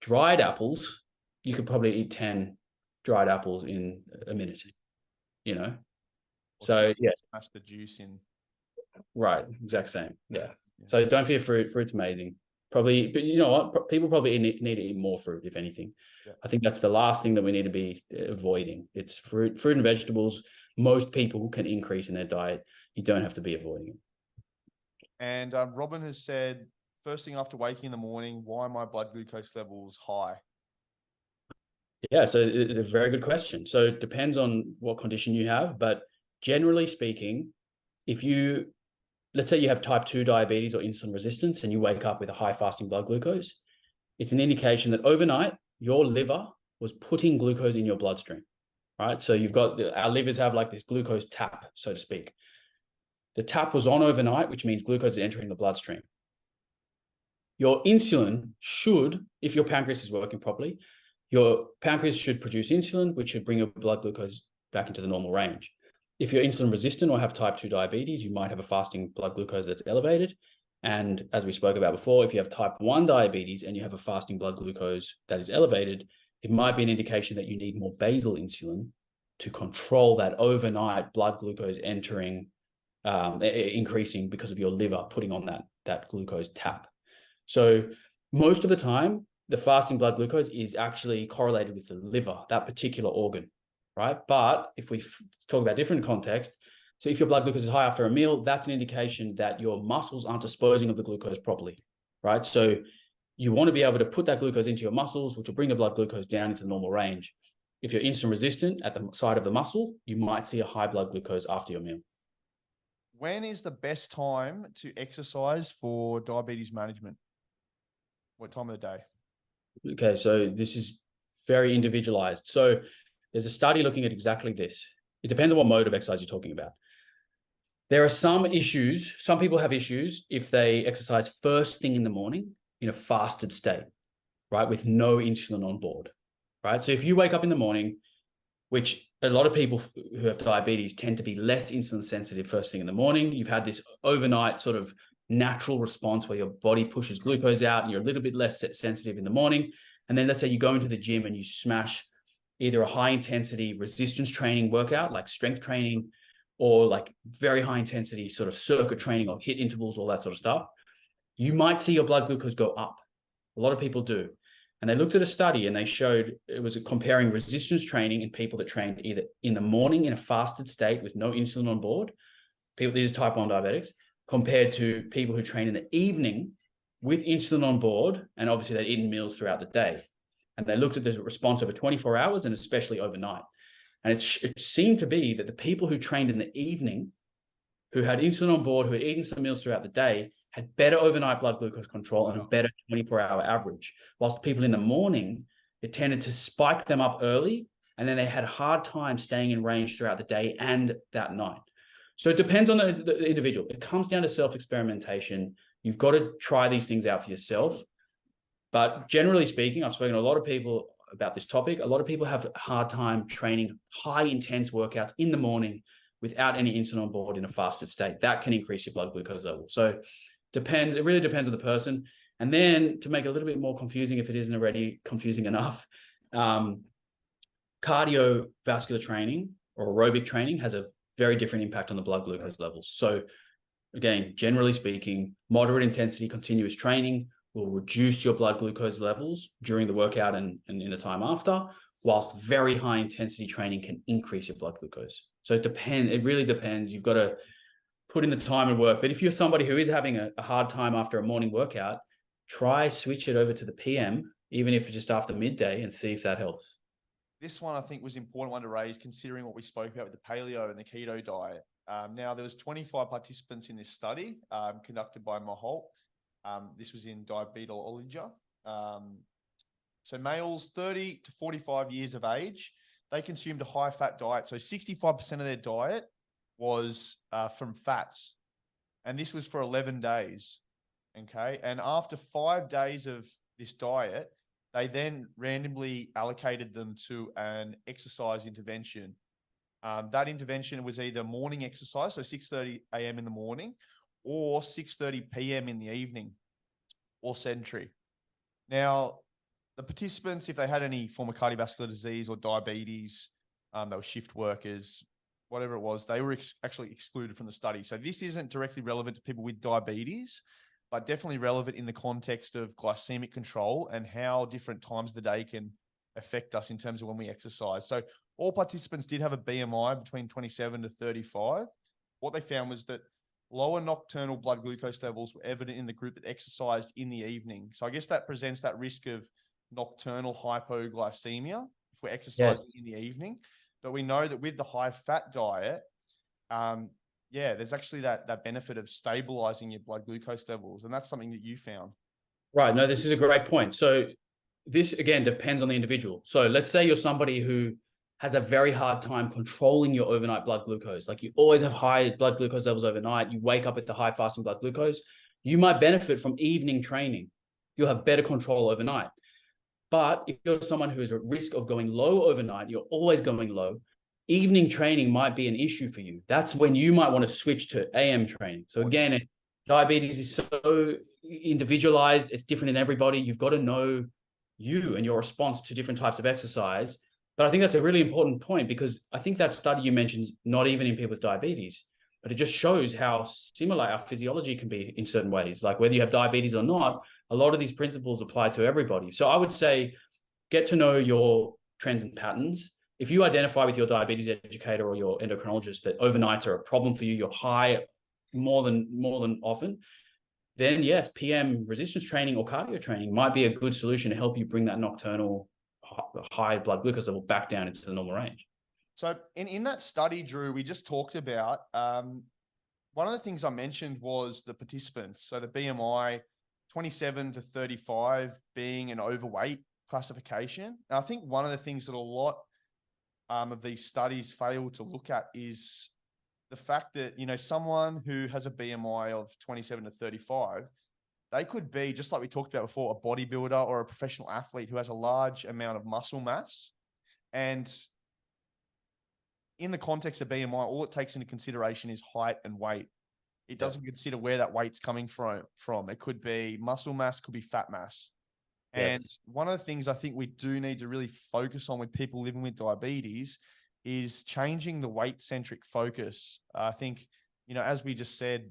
dried apples, you could probably eat 10 dried apples in a minute, you know? So yeah. Smash the juice in. Right. Exact same. Yeah. So don't fear fruit. Fruit's amazing. Probably, but you know what? People probably need to eat more fruit, if anything. Yeah. I think that's the last thing that we need to be avoiding. It's fruit and vegetables. Most people can increase in their diet. You don't have to be avoiding it. And Robin has said, first thing after waking in the morning, why are my blood glucose levels high? Yeah, so it's a very good question. So it depends on what condition you have, but generally speaking, let's say you have type 2 diabetes or insulin resistance and you wake up with a high fasting blood glucose, it's an indication that overnight your liver was putting glucose in your bloodstream, right? So our livers have like this glucose tap, so to speak. The tap was on overnight, which means glucose is entering the bloodstream. Your insulin should, if your pancreas is working properly, your pancreas should produce insulin, which should bring your blood glucose back into the normal range. If you're insulin resistant or have type 2 diabetes, you might have a fasting blood glucose that's elevated. And as we spoke about before, if you have type 1 diabetes and you have a fasting blood glucose that is elevated, it might be an indication that you need more basal insulin to control that overnight blood glucose increasing because of your liver putting on that glucose tap. So most of the time, the fasting blood glucose is actually correlated with the liver, that particular organ, right? But if we talk about different context, so if your blood glucose is high after a meal, that's an indication that your muscles aren't disposing of the glucose properly, right? So you want to be able to put that glucose into your muscles, which will bring the blood glucose down into the normal range. If you're insulin resistant at the side of the muscle, you might see a high blood glucose after your meal. When is the best time to exercise for diabetes management? What time of the day? Okay, so this is very individualized. So there's a study looking at exactly this. It depends on what mode of exercise you're talking about. There are some issues. Some people have issues if they exercise first thing in the morning in a fasted state, right, with no insulin on board, right? So if you wake up in the morning, which a lot of people who have diabetes tend to be less insulin sensitive first thing in the morning, you've had this overnight sort of natural response where your body pushes glucose out and you're a little bit less sensitive in the morning. And then let's say you go into the gym and you smash either a high intensity resistance training workout, like strength training, or like very high intensity sort of circuit training or HIIT intervals, all that sort of stuff. You might see your blood glucose go up. A lot of people do. And they looked at a study and they showed it was comparing resistance training in people that trained either in the morning in a fasted state with no insulin on board, people, these are type 1 diabetics, compared to people who train in the evening with insulin on board. And obviously they'd eaten meals throughout the day. And they looked at the response over 24 hours and especially overnight. And it seemed to be that the people who trained in the evening, who had insulin on board, who had eaten some meals throughout the day, had better overnight blood glucose control and a better 24-hour average. Whilst the people in the morning, it tended to spike them up early, and then they had a hard time staying in range throughout the day and that night. So it depends on the individual. It comes down to self-experimentation. You've got to try these things out for yourself. But generally speaking, I've spoken to a lot of people about this topic. A lot of people have a hard time training high intense workouts in the morning without any insulin on board in a fasted state. That can increase your blood glucose level. So it really depends on the person. And then to make it a little bit more confusing, if it isn't already confusing enough, cardiovascular training or aerobic training has a very different impact on the blood glucose levels. So again, generally speaking, moderate intensity continuous training will reduce your blood glucose levels during the workout and in the time after, whilst very high intensity training can increase your blood glucose. So it really depends. You've got to put in the time and work. But if you're somebody who is having a hard time after a morning workout, try switch it over to the PM, even if it's just after midday, and see if that helps. This one I think was an important one to raise, considering what we spoke about with the paleo and the keto diet. Now, there was 25 participants in this study conducted by Maholt. This was in diabetology. So males 30 to 45 years of age, they consumed a high-fat diet. So 65% of their diet was from fats. And this was for 11 days. Okay. And after 5 days of this diet, they then randomly allocated them to an exercise intervention. That intervention was either morning exercise, so 6:30 a.m. in the morning, or 6:30 p.m. in the evening, or sedentary. Now, the participants, if they had any form of cardiovascular disease or diabetes, they were shift workers, whatever it was, they were actually excluded from the study. So this isn't directly relevant to people with diabetes, but definitely relevant in the context of glycemic control and how different times of the day can affect us in terms of when we exercise. So all participants did have a BMI between 27 to 35. What they found was that lower nocturnal blood glucose levels were evident in the group that exercised in the evening. So I guess that presents that risk of nocturnal hypoglycemia if we're exercising in the evening. But we know that with the high fat diet, there's actually that benefit of stabilizing your blood glucose levels. And that's something that you found. Right. No, this is a great point. So this, again, depends on the individual. So let's say you're somebody who has a very hard time controlling your overnight blood glucose. Like you always have high blood glucose levels overnight. You wake up at the high fasting blood glucose. You might benefit from evening training. You'll have better control overnight. But if you're someone who is at risk of going low overnight, you're always going low, evening training might be an issue for you. That's when you might want to switch to AM training. So again, diabetes is so individualized. It's different in everybody. You've got to know you and your response to different types of exercise. But I think that's a really important point, because I think that study you mentioned, not even in people with diabetes, but it just shows how similar our physiology can be in certain ways. Like whether you have diabetes or not, a lot of these principles apply to everybody. So I would say get to know your trends and patterns. If you identify with your diabetes educator or your endocrinologist that overnights are a problem for you, you're high more than often, then yes, PM resistance training or cardio training might be a good solution to help you bring that nocturnal high blood glucose level back down into the normal range. So in that study, Drew, we just talked about, one of the things I mentioned was the participants. So the BMI 27 to 35 being an overweight classification. And I think one of the things that a lot of these studies fail to look at is the fact that, you know, someone who has a BMI of 27 to 35, they could be, just like we talked about before, a bodybuilder or a professional athlete who has a large amount of muscle mass. And in the context of BMI, all it takes into consideration is height and weight. It doesn't consider where that weight's coming from. It could be muscle mass, could be fat mass. And one of the things I think we do need to really focus on with people living with diabetes is changing the weight-centric focus. I think, you know, as we just said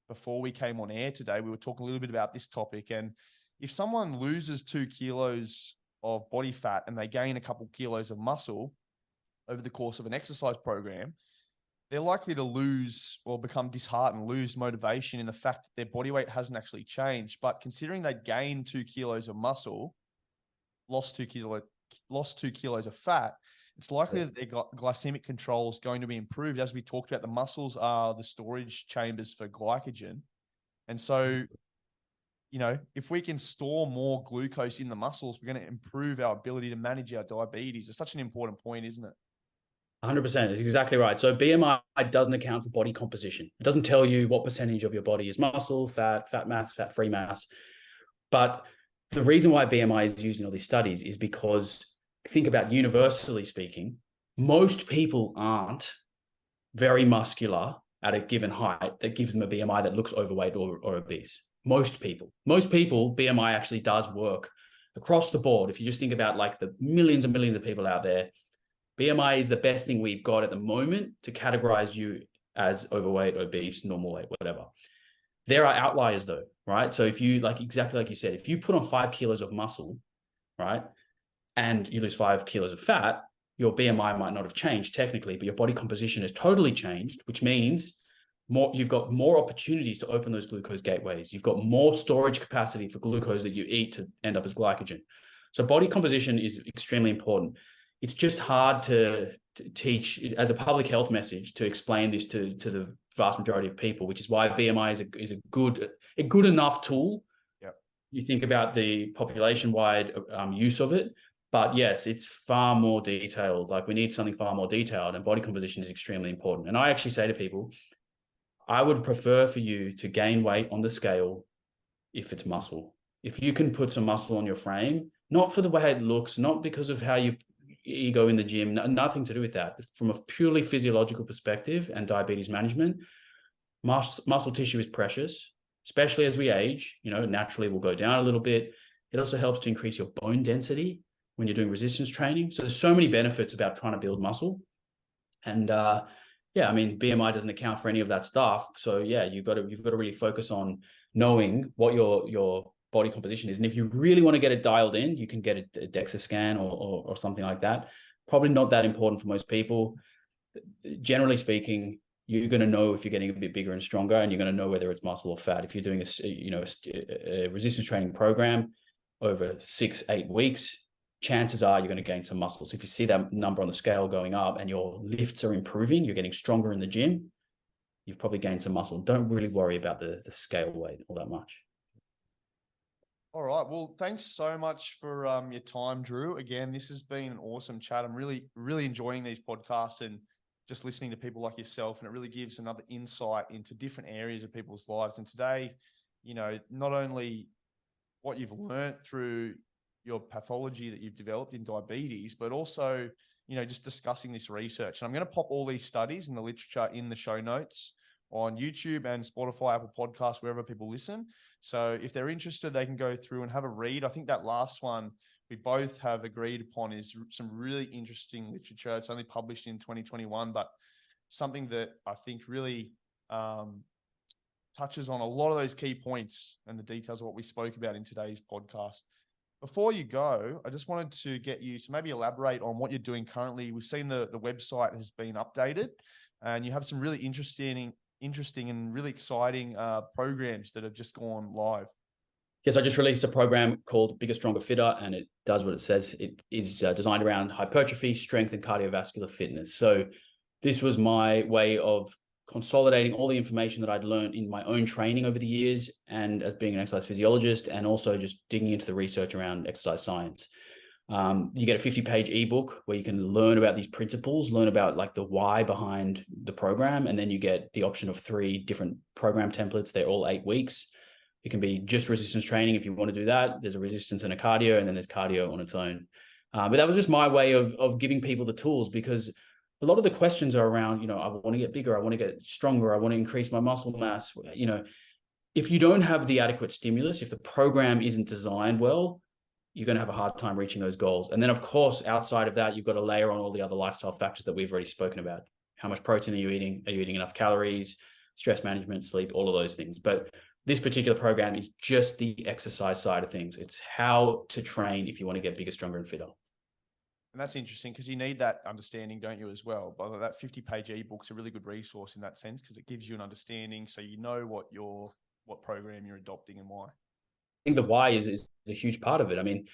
before we came on air today, we were talking a little bit about this topic. And if someone loses 2 kilos of body fat and they gain a couple kilos of muscle over the course of an exercise program, they're likely to lose or become disheartened, lose motivation in the fact that their body weight hasn't actually changed. But considering they gained 2 kilos of muscle, lost 2 kilos of fat, it's likely that their glycemic control is going to be improved. As we talked about, the muscles are the storage chambers for glycogen. And so, you know, if we can store more glucose in the muscles, we're going to improve our ability to manage our diabetes. It's such an important point, isn't it? 100%. It's exactly right. So BMI doesn't account for body composition. It doesn't tell you what percentage of your body is muscle, fat, fat mass, fat-free mass. But the reason why BMI is used in all these studies is because, think about universally speaking, most people aren't very muscular at a given height that gives them a BMI that looks overweight or obese. Most people, BMI actually does work across the board. If you just think about like the millions and millions of people out there, BMI is the best thing we've got at the moment to categorize you as overweight, obese, normal weight, whatever. There are outliers though, right? So if you, like, exactly like you said, if you put on 5 kilos of muscle, right, and you lose 5 kilos of fat, your BMI might not have changed technically, but your body composition has totally changed, which means you've got more opportunities to open those glucose gateways. You've got more storage capacity for glucose that you eat to end up as glycogen. So body composition is extremely important. It's just hard to teach as a public health message to explain this to the vast majority of people, which is why BMI is a good enough tool. Yep. You think about the population-wide use of it, but yes, it's far more detailed. Like, we need something far more detailed, and body composition is extremely important. And I actually say to people, I would prefer for you to gain weight on the scale if it's muscle. If you can put some muscle on your frame, not for the way it looks, not because of how you go in the gym, nothing to do with that. From a purely physiological perspective and diabetes management, muscle tissue is precious, especially as we age. You know, naturally will go down a little bit. It also helps to increase your bone density when you're doing resistance training. So there's so many benefits about trying to build muscle. And yeah, I mean, BMI doesn't account for any of that stuff. So yeah, you've got to really focus on knowing what your body composition is. And if you really want to get it dialed in, you can get a DEXA scan or something like that. Probably not that important for most people. Generally speaking, you're going to know if you're getting a bit bigger and stronger, and you're going to know whether it's muscle or fat. If you're doing a resistance training program over 6-8 weeks, chances are you're going to gain some muscle. So if you see that number on the scale going up and your lifts are improving, you're getting stronger in the gym, you've probably gained some muscle. Don't really worry about the scale weight all that much. All right. Well, thanks so much for your time, Drew. Again, this has been an awesome chat. I'm really, really enjoying these podcasts and just listening to people like yourself. And it really gives another insight into different areas of people's lives. And today, you know, not only what you've learned through your pathology that you've developed in diabetes, but also, just discussing this research. And I'm going to pop all these studies and the literature in the show notes on YouTube and Spotify, Apple Podcasts, wherever people listen. So if they're interested, they can go through and have a read. I think that last one we both have agreed upon is some really interesting literature. It's only published in 2021, but something that I think really touches on a lot of those key points and the details of what we spoke about in today's podcast. Before you go, I just wanted to get you to maybe elaborate on what you're doing currently. We've seen the website has been updated, and you have some really interesting and really exciting programs that have just gone live. Yes, I just released a program called Bigger, Stronger, Fitter, and it does what it says. It is designed around hypertrophy, strength, and cardiovascular fitness. So this was my way of consolidating all the information that I'd learned in my own training over the years and as being an exercise physiologist, and also just digging into the research around exercise science. You get a 50-page ebook where you can learn about these principles, learn about like the why behind the program, and then you get the option of 3 different program templates. They're all 8 weeks. It can be just resistance training if you want to do that. There's a resistance and a cardio, and then there's cardio on its own. But that was just my way of giving people the tools, because a lot of the questions are around, I want to get bigger, I want to get stronger, I want to increase my muscle mass. If you don't have the adequate stimulus, if the program isn't designed well, you're going to have a hard time reaching those goals. And then, of course, outside of that, you've got to layer on all the other lifestyle factors that we've already spoken about. How much protein are you eating? Are you eating enough calories? Stress management, sleep, all of those things. But this particular program is just the exercise side of things. It's how to train if you want to get bigger, stronger, and fitter. And that's interesting because you need that understanding, don't you, as well? But that 50-page ebook's a really good resource in that sense, because it gives you an understanding, so you know what program you're adopting and why. I think the why is a huge part of it. I mean,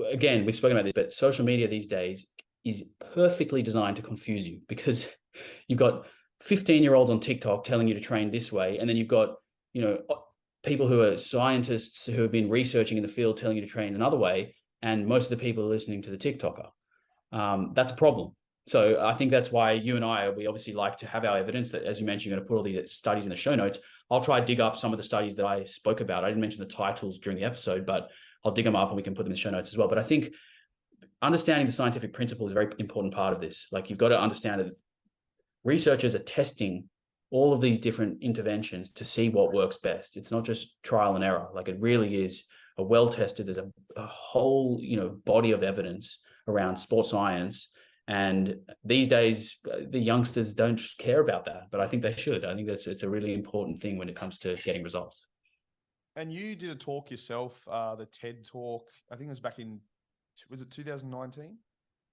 again, we've spoken about this, but social media these days is perfectly designed to confuse you, because you've got 15-year-olds on TikTok telling you to train this way, and then you've got people who are scientists who have been researching in the field telling you to train another way, and most of the people are listening to the TikToker. That's a problem. So I think that's why you and we obviously like to have our evidence that, as you mentioned, you're going to put all these studies in the show notes. I'll try to dig up some of the studies that I spoke about. I didn't mention the titles during the episode, but I'll dig them up and we can put them in the show notes as well. But I think understanding the scientific principle is a very important part of this. Like, you've got to understand that researchers are testing all of these different interventions to see what works best. It's not just trial and error. Like, it really is a well-tested, there's a whole, body of evidence around sports science. And these days, the youngsters don't care about that, but I think they should. I think it's a really important thing when it comes to getting results. And you did a talk yourself, the TED talk, I think it was back in, was it 2019?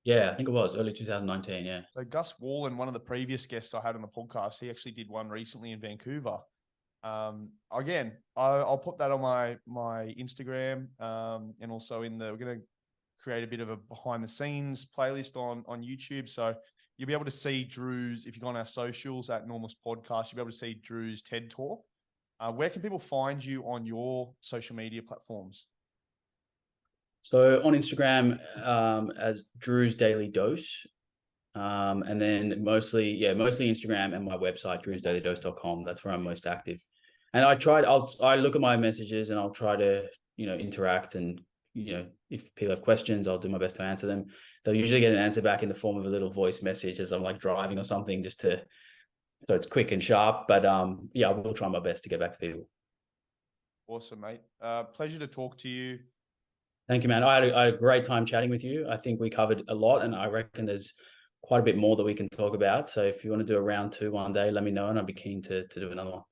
Yeah, I think it was early 2019. Yeah. So Gus Wallen, one of the previous guests I had on the podcast, he actually did one recently in Vancouver. Again, I'll put that on my Instagram, and also we're going to create a bit of a behind the scenes playlist on YouTube. So you'll be able to see Drew's, if you go on our socials at Normless Podcast, you'll be able to see Drew's TED talk. Where can people find you on your social media platforms? So on Instagram, as Drew's Daily Dose. And then mostly Instagram and my website, drewsdailydose.com. That's where I'm most active. And I look at my messages and I'll try to, interact, and, if people have questions, I'll do my best to answer them. They'll usually get an answer back in the form of a little voice message as I'm like driving or something, so it's quick and sharp. But I will try my best to get back to people. Awesome, mate. Pleasure to talk to you. Thank you, man. I had a great time chatting with you. I think we covered a lot, and I reckon there's quite a bit more that we can talk about. So if you want to do a round 2 one day, let me know, and I'd be keen to do another one.